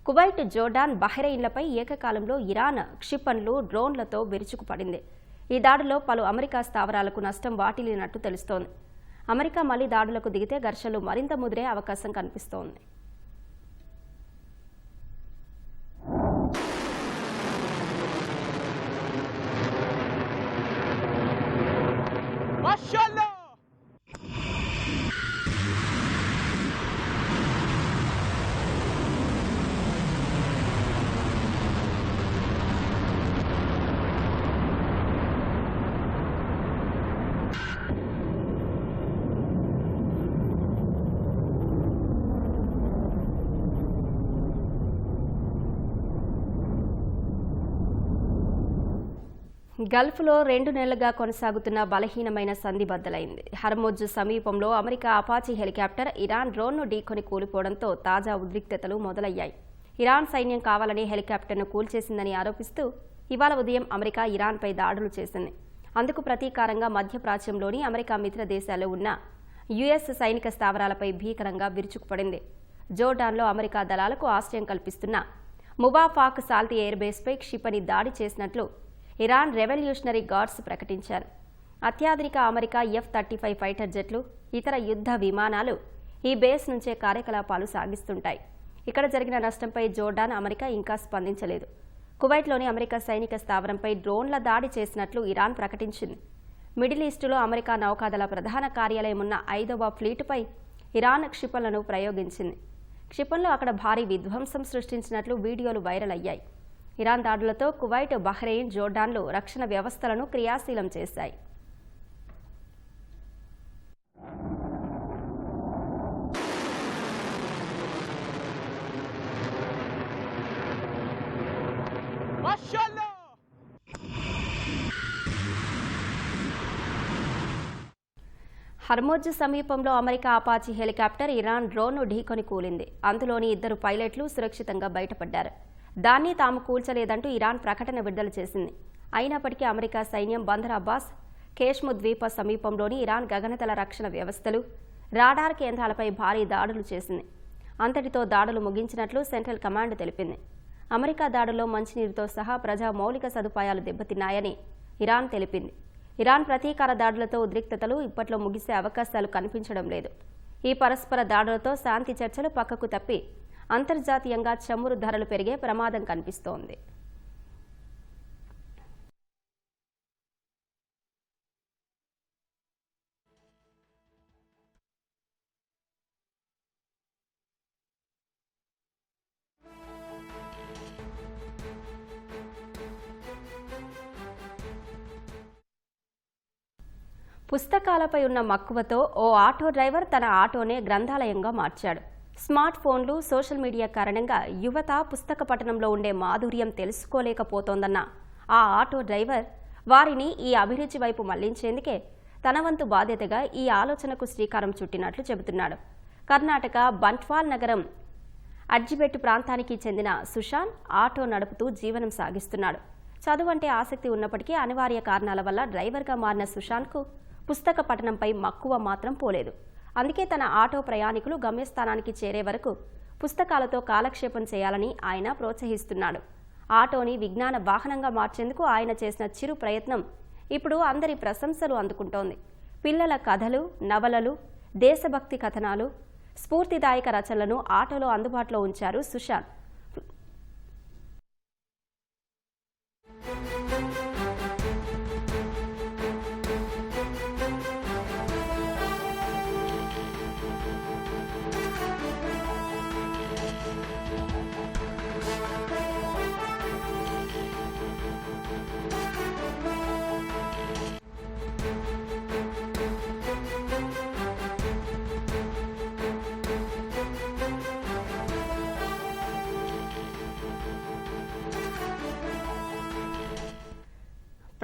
కువైట్, జోర్డాన్, బహ్రెయిన్లపై ఏకకాలంలో ఇరాన్ క్షిపణులు, డ్రోన్లతో విరుచుకుపడింది. ఈ దాడుల్లో పలు అమెరికా స్థావరాలకు నష్టం వాటిల్లినట్టు తెలుస్తోంది. అమెరికా మళ్లీ దాడులకు దిగితే ఘర్షణలు మరింత ముదిరే అవకాశం కనిపిస్తోంది. గల్ఫ్లో 2 నెలలుగా కొనసాగుతున్న బలహీనమైన సంధి బద్దలైంది. హర్మోజ్ సమీపంలో అమెరికా అపాచీ హెలికాప్టర్ ఇరాన్ డ్రోన్ను ఢీకొని కూలిపోవడంతో తాజా ఉద్రిక్తతలు మొదలయ్యాయి. ఇరాన్ సైన్యం కావాలని హెలికాప్టర్ను కూల్చేసిందని ఆరోపిస్తూ ఇవాళ ఉదయం అమెరికా ఇరాన్పై దాడులు చేసింది. అందుకు ప్రతీకారంగా మధ్యప్రాచ్యంలోని అమెరికా మిత్ర దేశాల్లో ఉన్న యుఎస్ సైనిక స్థావరాలపై భీకరంగా విరుచుకుపడింది. జోర్డాన్లో అమెరికా దళాలకు ఆశ్రయం కల్పిస్తున్న ముబాఫాక్ సాల్తీ ఎయిర్ బేస్పై క్షిపణి దాడి చేసినట్లు ఇరాన్ రెవల్యూషనరీ గార్డ్స్ ప్రకటించారు. అత్యాధునిక అమెరికా F-35 ఫైటర్ జెట్లు, ఇతర యుద్ధ విమానాలు ఈ బేస్ నుంచే కార్యకలాపాలు సాగిస్తుంటాయి. ఇక్కడ జరిగిన నష్టంపై జోర్డాన్, అమెరికా ఇంకా స్పందించలేదు. కువైట్లోని అమెరికా సైనిక స్థావరంపై డ్రోన్ల దాడి చేసినట్లు ఇరాన్ ప్రకటించింది. మిడిల్ ఈస్టులో అమెరికా నౌకాదళ ప్రధాన కార్యాలయం ఉన్న 5వ ఫ్లీటుపై ఇరాన్ క్షిపణులను ప్రయోగించింది. క్షిపణులు అక్కడ భారీ విధ్వంసం సృష్టించినట్లు వీడియోలు వైరల్ అయ్యాయి. ఇరాన్ దాడులతో కువైట్, బహ్రెయిన్, జోర్డాన్లు రక్షణ వ్యవస్థలను క్రియాశీలం చేశాయి. హర్మోజ్ సమీపంలో అమెరికా అపాచీ హెలికాప్టర్ ఇరాన్ డ్రోన్ను ఢీకొని కూలింది. అందులోని 2 పైలట్లు సురక్షితంగా బయటపడ్డారు. దాన్ని తాము కూల్చలేదంటూ ఇరాన్ ప్రకటన విడుదల చేసింది. అయినప్పటికీ అమెరికా సైన్యం బందర్ అబ్బాస్, కేష్ము ద్వీప సమీపంలోని ఇరాన్ గగనతల రక్షణ వ్యవస్థలు, రాడార్ కేంద్రాలపై భారీ దాడులు చేసింది. అంతటితో దాడులు ముగించినట్లు సెంట్రల్ కమాండ్ తెలిపింది. అమెరికా దాడుల్లో మంచినీరుతో సహా ప్రజా మౌలిక సదుపాయాలు దెబ్బతిన్నాయని ఇరాన్ తెలిపింది. ఇరాన్ ప్రతీకార దాడులతో ఉద్రిక్తతలు ఇప్పట్లో ముగిసే అవకాశాలు కనిపించడం లేదు. ఈ పరస్పర దాడులతో శాంతి చర్చలు పక్కకు తప్పి అంతర్జాతీయంగా చమురు ధరలు పెరిగే ప్రమాదం కనిపిస్తోంది. పుస్తకాలపై ఉన్న మక్కువతో ఓ ఆటో డ్రైవర్ తన ఆటోనే గ్రంథాలయంగా మార్చాడు. స్మార్ట్ ఫోన్లు, సోషల్ మీడియా కారణంగా యువత పుస్తక పఠనంలో ఉండే మాధుర్యం తెలుసుకోలేకపోతోందన్న ఆ ఆటో డ్రైవర్ వారిని ఈ అభిరుచి వైపు మళ్లించేందుకే తన వంతు బాధ్యతగా ఈ ఆలోచనకు శ్రీకారం చుట్టినట్లు చెబుతున్నాడు. కర్ణాటక బంట్వాల్ నగరం అడ్జిబెట్టు ప్రాంతానికి చెందిన సుశాంత్ ఆటో నడుపుతూ జీవనం సాగిస్తున్నాడు. చదువంటే ఆసక్తి ఉన్నప్పటికీ అనివార్య కారణాల వల్ల డ్రైవర్గా మారిన సుశాంత్కు పుస్తక పఠనంపై మక్కువ మాత్రం పోలేదు. అందుకే తన ఆటో ప్రయాణికులు గమ్యస్థానానికి చేరే వరకు పుస్తకాలతో కాలక్షేపం చేయాలని ఆయన ప్రోత్సహిస్తున్నాడు. ఆటోని విజ్ఞాన వాహనంగా మార్చేందుకు ఆయన చేసిన చిరు ప్రయత్నం ఇప్పుడు అందరి ప్రశంసలు అందుకుంటోంది. పిల్లల కథలు, నవలలు, దేశభక్తి కథనాలు, స్ఫూర్తిదాయక రచనలను ఆటోలో అందుబాటులో ఉంచారు సుశాంత్.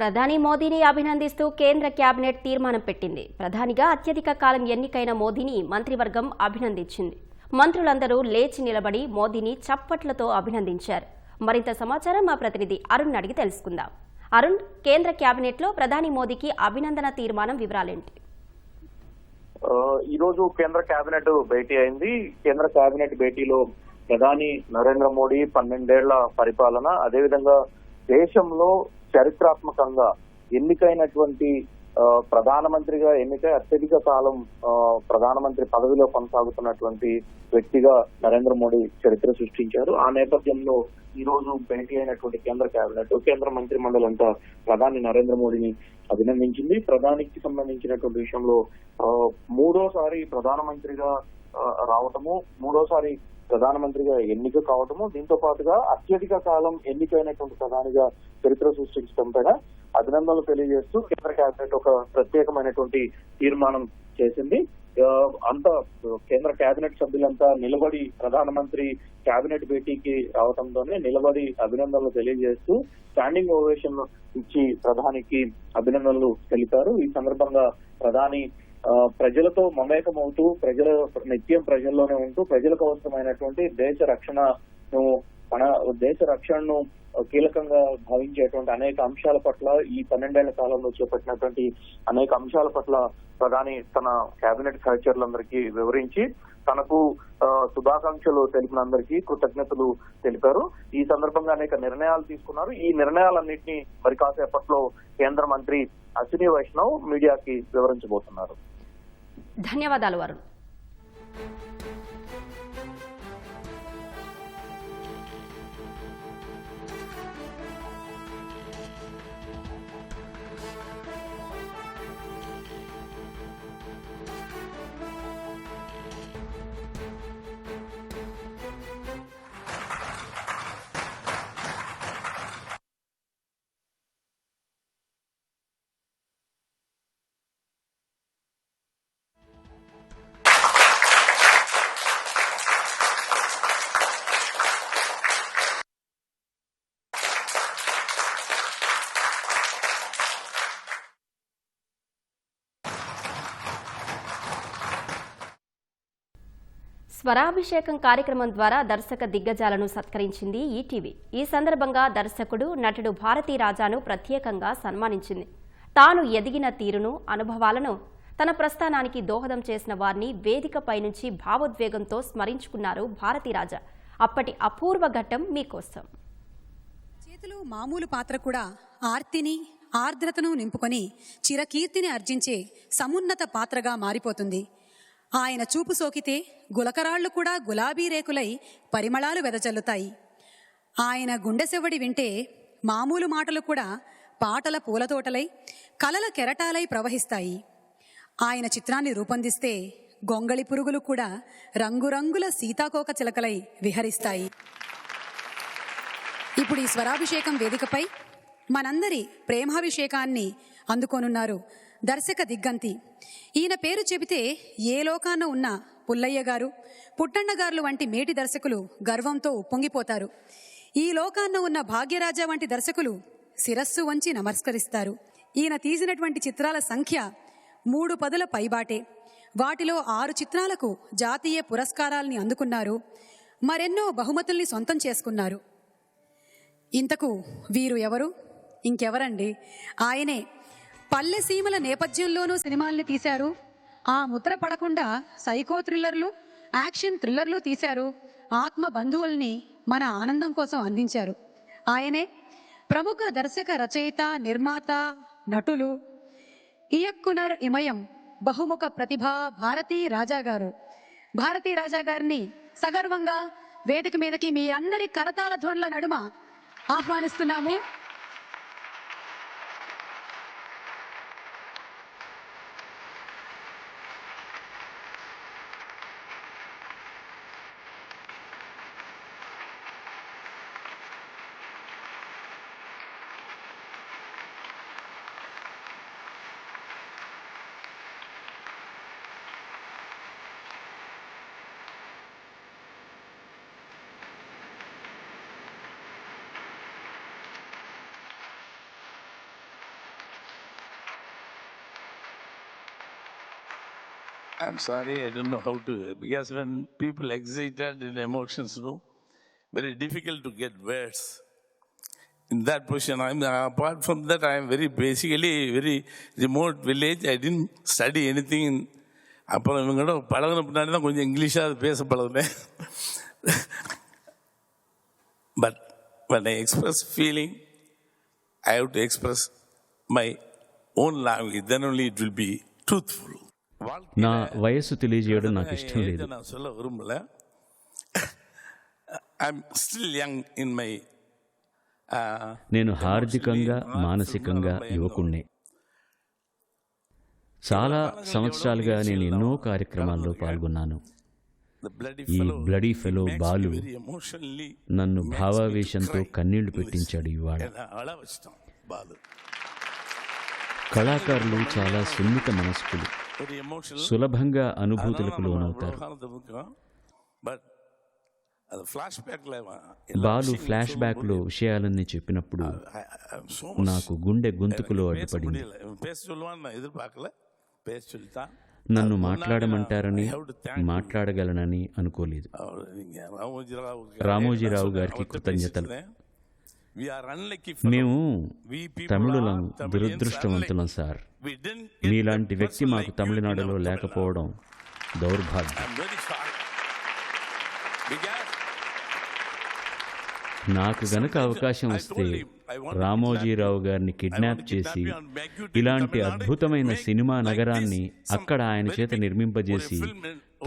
ప్రధాని మోదీని అభినందిస్తూ కేంద్ర కేబినెట్ తీర్మానం పెట్టింది. ప్రధానిగా అత్యధిక కాలం ఎన్నికైన మోదీని మంత్రివర్గం అభినందించింది. మంత్రులందరూ లేచి నిలబడి మోదీని చప్పట్లతో అభినందించారు. మరింత సమాచారం మా ప్రతినిధి అరుణ్ అడిగి తెలుసుకుందాం. అరుణ్, కేంద్ర కేబినెట్లో ప్రధాని మోదీకి అభినందన తీర్మానం వివరాలేంటి? ఈ రోజు కేంద్ర కేబినెట్ భేటీ అయింది. కేంద్ర కేబినెట్ భేటీలో ప్రధాని నరేంద్ర మోడీ 12 ఏళ్ల పరిపాలన, అదేవిధంగా దేశంలో చరిత్రాత్మకంగా ఎన్నికైనటువంటి ప్రధానమంత్రిగా ఎన్నికై అత్యధిక కాలం ప్రధానమంత్రి పదవిలో కొనసాగుతున్నటువంటి వ్యక్తిగా నరేంద్ర మోడీ చరిత్ర సృష్టించారు. ఆ నేపథ్యంలో ఈ రోజు భేటీ అయినటువంటి కేంద్ర కేబినెట్, కేంద్ర మంత్రి మండలి అంతా ప్రధాని నరేంద్ర మోడీని అభినందించింది. ప్రధానికి సంబంధించినటువంటి విషయంలో మూడోసారి ప్రధానమంత్రిగా రావటము, మూడోసారి ప్రధానమంత్రిగా ఎన్నిక కావటము, దీంతో పాటుగా అత్యధిక కాలం ఎన్నికైనటువంటి ప్రధానిగా చరిత్ర సృష్టించడం పైన అభినందనలు తెలియజేస్తూ కేంద్ర కేబినెట్ ఒక ప్రత్యేకమైనటువంటి తీర్మానం చేసింది. అంతా కేంద్ర కేబినెట్ సభ్యులంతా నిలబడి ప్రధానమంత్రి కేబినెట్ భేటీకి రావడంతోనే నిలబడి అభినందనలు తెలియజేస్తూ స్టాండింగ్ ఓవేషన్ ఇచ్చి ప్రధానికి అభినందనలు తెలిపారు. ఈ సందర్భంగా ప్రధాని ప్రజలతో మమేకమవుతూ నిత్యం ప్రజల్లోనే ఉంటూ ప్రజలకు అవసరమైనటువంటి దేశ రక్షణను కీలకంగా భావించేటువంటి అనేక అంశాల పట్ల ఈ 12 ఏళ్ల కాలంలో చేపట్టినటువంటి అనేక అంశాల పట్ల ప్రధాని తన కేబినెట్ సహచరులందరికీ వివరించి తనకు శుభాకాంక్షలు తెలిపినందరికీ కృతజ్ఞతలు తెలిపారు. ఈ సందర్భంగా అనేక నిర్ణయాలు తీసుకున్నారు. ఈ నిర్ణయాలన్నింటినీ మరి కాసేపట్లో కేంద్ర మంత్రి అశ్విని వైష్ణవ్ మీడియాకి వివరించబోతున్నారు. ధన్యవాదాలు వరుణ్. స్వరాభిషేకం కార్యక్రమం ద్వారా దర్శక దిగ్గజాలను సత్కరించింది ఈటీవీ. ఈ సందర్భంగా దర్శకుడు, నటుడు భారతీ రాజాను ప్రత్యేకంగా సన్మానించింది. తాను ఎదిగిన తీరును, అనుభవాలను, తన ప్రస్థానానికి దోహదం చేసిన వారిని వేదికపై నుంచి భావోద్వేగంతో స్మరించుకున్నారు భారతీ రాజా. అప్పటి అపూర్వ ఘట్టం మీకోసం. చేతిలో మామూలు పాత్ర కూడా ఆర్తిని, ఆర్ద్రతను నింపుకొని చిరకీర్తిని ఆర్జించే సమున్నత పాత్రగా మారిపోతుంది. ఆయన చూపు సోకితే గులకరాళ్లు కూడా గులాబీ రేకులై పరిమళాలు వెదజల్లుతాయి. ఆయన గుండె సెవ్వడి వింటే మామూలు మాటలు కూడా పాటల పూలతోటలై, కలల కెరటాలై ప్రవహిస్తాయి. ఆయన చిత్రాన్ని రూపొందిస్తే గొంగళి పురుగులు కూడా రంగురంగుల సీతాకోక చిలకలై విహరిస్తాయి. ఇప్పుడు ఈ స్వరాభిషేకం వేదికపై మనందరి ప్రేమాభిషేకాన్ని అందుకోనున్నారు దర్శక దిగ్గంతి. ఈయన పేరు చెబితే ఏ లోకాన ఉన్న పుల్లయ్య గారు, పుట్టಣ್ణ గారులు వంటి మేటి దర్శకులు గర్వంతో ఉప్పొంగిపోతారు. ఈ లోకాన్న ఉన్న భాగ్యరాజా వంటి దర్శకులు శిరస్సు వంచి నమస్కరిస్తారు. ఈయన తీసినటువంటి చిత్రాల సంఖ్య 3 పదుల పైబాటే. వాటిలో 6 చిత్రాలకు జాతీయ పురస్కారాల్ని అందుకున్నారు. మరెన్నో బహుమతుల్ని సొంతం చేసుకున్నారు. ఇంతకు వీరు ఎవరు? ఇంకెవరండి, ఆయనే. పల్లె సీమల నేపథ్యంలోనూ సినిమాల్ని తీశారు. ఆ ముద్ర పడకుండా సైకో థ్రిల్లర్లు, యాక్షన్ థ్రిల్లర్లు తీశారు. ఆత్మ బంధువుల్ని మన ఆనందం కోసం అందించారు. ఆయనే ప్రముఖ దర్శక, రచయిత, నిర్మాత, నటులు, ఇయక్కునర్ ఇమయం బహుముఖ ప్రతిభ భారతీ రాజా గారు. భారతీ రాజా గారిని సగర్వంగా వేదిక మీదకి మీ అందరి కరతాళ ధ్వనుల నడుమ ఆహ్వానిస్తున్నాము. I'm sorry, I don't know how to, because when people excited in emotions, very difficult to get words. In that position, apart from that, I am basically very remote village. I didn't study anything. அப்புறம் இவங்களோட பழகின பின்னாடி தான் கொஞ்சம் இங்கிலீஷாக பேச பழகினேன். But when I express feeling, I have to express my own language. Then only it will be truthful. నా వయస్సు తెలియజేయడం నాకు ఇష్టం లేదు. நான் சொல்ல விரும்பல. I'm still young in my నేను హార్దికంగా, మానసికంగా యువకుణ్ణే. చాలా సంవత్సరాలుగా నేను ఎన్నో కార్యక్రమాల్లో పాల్గొన్నాను. ఈ బ్లడీ ఫెలో బాలు నన్ను భావావేశంతో కన్నీళ్లు పెట్టించాడు. ఇవాళ కళాకారులు చాలా సున్నిత మనస్కులు, సులభంగా అనుభూతులకు లోనవుతారు. బాలు ఫ్లాష్ బ్యాక్లో విషయాలన్నీ చెప్పినప్పుడు నాకు గుండె గొంతుకులో అడ్డుపడింది. నన్ను మాట్లాడమంటారని, మాట్లాడగలనని అనుకోలేదు. రామోజీరావు గారికి కృతజ్ఞతలు. మేము తమిళులం దురదృష్టవంతులం సార్. మీలాంటి వ్యక్తి మాకు తమిళనాడులో లేకపోవడం దౌర్భాగ్యం. నాకు గనక అవకాశం వస్తే రామోజీరావు గారిని కిడ్నాప్ చేసి ఇలాంటి అద్భుతమైన సినిమా నగరాన్ని అక్కడ ఆయన చేత నిర్మింపజేసి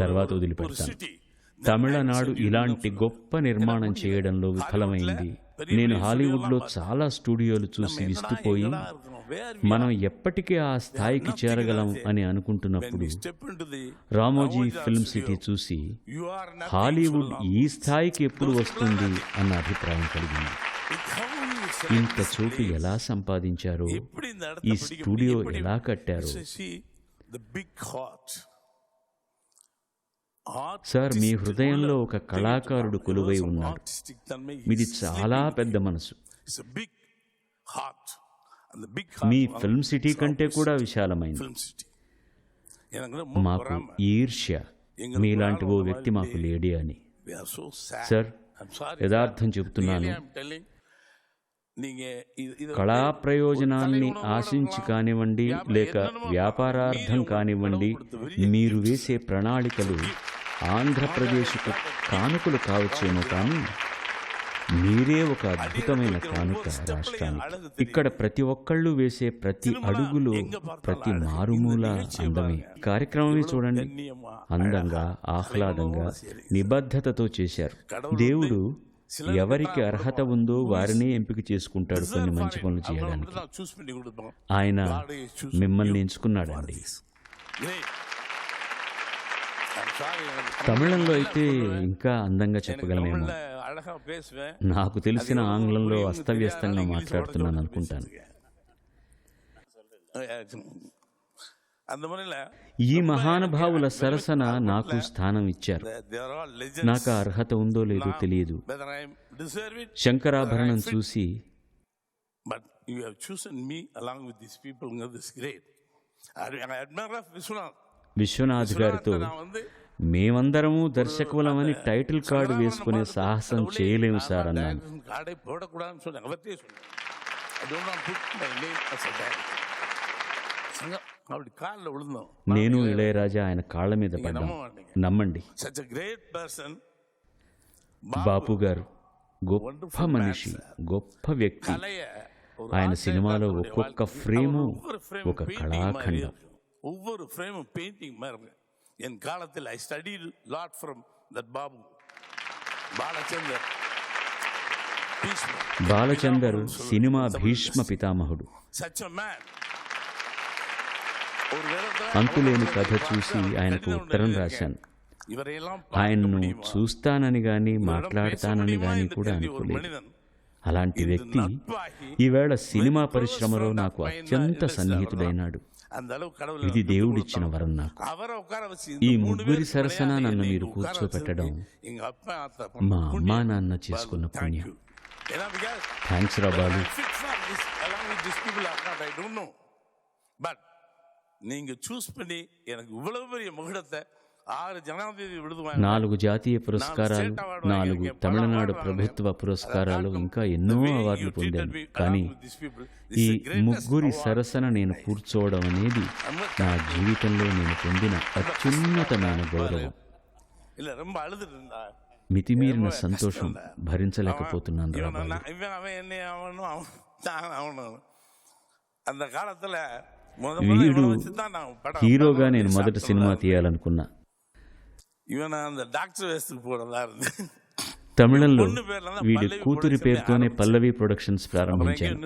తర్వాత వదిలిపెడతాను. తమిళనాడు ఇలాంటి గొప్ప నిర్మాణం చేయడంలో విఫలమైంది. నేను హాలీవుడ్లో చాలా స్టూడియోలు చూసి విస్తుపోయి మనం ఎప్పటికీ ఆ స్థాయికి చేరగలం అని అనుకుంటున్నప్పుడు రామోజీ ఫిల్మ్ సిటీ చూసి హాలీవుడ్ ఈ స్థాయికి ఎప్పుడు వస్తుంది అన్న అభిప్రాయం కలిగింది. ఇంత చోటు ఎలా సంపాదించారో, ఈ స్టూడియో ఎలా కట్టారో. సార్, మీ హృదయంలో ఒక కళాకారుడు కొలువై ఉన్నాడు. మీది చాలా పెద్ద మనసు. మీ ఫిల్మ్ సిటీ కంటే కూడా విశాలమైంది. మాకు ఈర్ష్య మీలాంటి ఓ వ్యక్తి మాకు లేడీ అని. సార్, యథార్థం చెబుతున్నాను. కళా ప్రయోజనాన్ని ఆశించి కానివ్వండి, లేక వ్యాపారార్థం కానివ్వండి, మీరు వేసే ప్రణాళికలు ఆంధ్రప్రదేశ్కు కానుకలు కావచ్చేమో కానీ మీరే ఒక అద్భుతమైన కానుక రాష్ట్రానికి. ఇక్కడ ప్రతి ఒక్కళ్ళు వేసే ప్రతి అడుగులో, ప్రతి మారుమూల అందమే. కార్యక్రమమే చూడండి, అందంగా, ఆహ్లాదంగా, నిబద్ధతతో చేశారు. దేవుడు ఎవరికి అర్హత ఉందో వారినే ఎంపిక చేసుకుంటాడు కొన్ని మంచి పనులు చేయడానికి. ఆయన మిమ్మల్ని ఎంచుకున్నాడండి. తమిళంలో అయితే ఇంకా అందంగా చెప్పగలమేమో. నాకు తెలిసిన ఆంగ్లంలో అస్తవ్యస్తంగా మాట్లాడుతున్నాను అనుకుంటాను. ఈ మహానుభావుల సరసన నాకు స్థానం ఇచ్చారు. నాకు ఆ అర్హత ఉందో లేదో తెలియదు. శంకరాభరణం చూసి విశ్వనాథ్ గారితో మేమందరము దర్శకులమని టైటిల్ కార్డు వేసుకునే సాహసం చేయలేము సార్ అన్నాను. నేను ఇళయరాజా ఆయన కాళ్ళ మీద పడ్డాం. నమ్మండి, బాపు గారు గొప్ప మనిషి, గొప్ప వ్యక్తి. ఆయన సినిమాలో ఒక్కొక్క ఫ్రేము ఒక కళాఖండం. ஒவ்வொரு ஃப்ரேமும் பெயிண்டிங் மாதிரி. என் காலத்தில் I studied lot from that Babu Balachander. Balachander సినిమా భీష్మ పితామహుడు. అంతులేని కథ చూసి ఆయనకు ఉత్తరం రాశాను. ఆయన్ను చూస్తానని గాని మాట్లాడతానని గాని కూడా అనుకోలేదు. అలాంటి వ్యక్తి ఈవేళ సినిమా పరిశ్రమలో నాకు అత్యంత సన్నిహితుడైనాడు. ఇది దేవుడిచ్చిన వరం నాకు. ఈ ముగ్గురి సరసన నన్ను మీరు కూర్చోపెట్టడం మా అమ్మా నాన్న చేసుకున్న పుణ్యం. థ్యాంక్స్ రా బాలు. நீங்க சூஸ் பண்ணி எனக்கு இவ்வளவு பெரிய முகடத்தை 6 ஜனாதிபதி விருது, 4 జాతీయ పురస్కారాలు, 4 తమిళనాడు ప్రభుత్వ పురస్కారాలు, ఇంకా ఎన్నో అవార్డులు పొందాను. కానీ ఈ ముగ్గురి సరసన నేను కూర్చోవడం అనేది నా జీవితంలో నేను పొందిన అత్యున్నతమైన గౌరవం. మితిమీరిన సంతోషం భరించలేకపోతున్నాను రాబాలు. వీడు హీరోగా నేను మొదటి సినిమా తీయాలనుకున్నా. తమిళంలో వీడి కూతురి పేరుతోనే పల్లవి ప్రొడక్షన్స్ ప్రారంభించాను.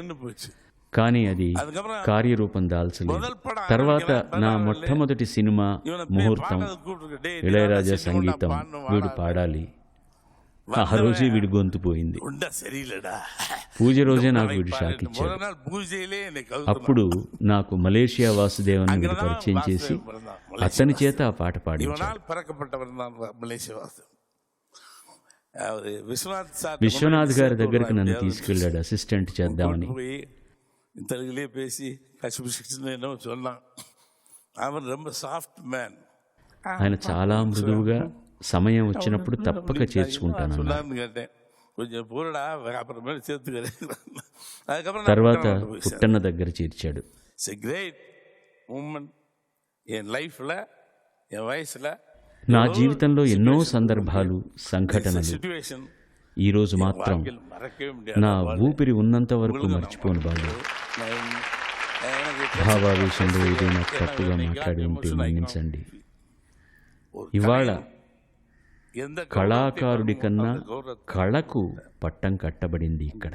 కానీ అది కార్యరూపం దాల్చలేదు. తర్వాత నా మొట్టమొదటి సినిమా ముహూర్తం, ఇళయరాజా సంగీతం, వీడు పాడాలి. ఆ రోజే వీడి గొంతు పోయింది. పూజ రోజే నాకు వీడు షాక్ ఇచ్చాడు. అప్పుడు నాకు మలేషియా వాసుదేవన్ వీడు పరిచయం చేసి అతని చేత ఆ పాట పాడించాడు. విశ్వనాథ్ గారి దగ్గరికి నన్ను తీసుకెళ్లాడు అసిస్టెంట్ చేద్దామని. ఆయన చాలా మృదువుగా సమయం వచ్చినప్పుడు తప్పక చేర్చుకుంటానన్నాడు. తర్వాత పుట్టన్న దగ్గర చేర్చాడు. నా జీవితంలో ఎన్నో సందర్భాలు, సంఘటనలు ఈరోజు మాత్రం నా ఊపిరి ఉన్నంత వరకు మర్చిపోను బాలు. భావావేశంలో ఏదైనా తప్పుగా మాట్లాడి ఉంటే మన్నించండి. ఇవాళ కళాకారుడి కన్నా కళకు పట్టం కట్టబడింది ఇక్కడ.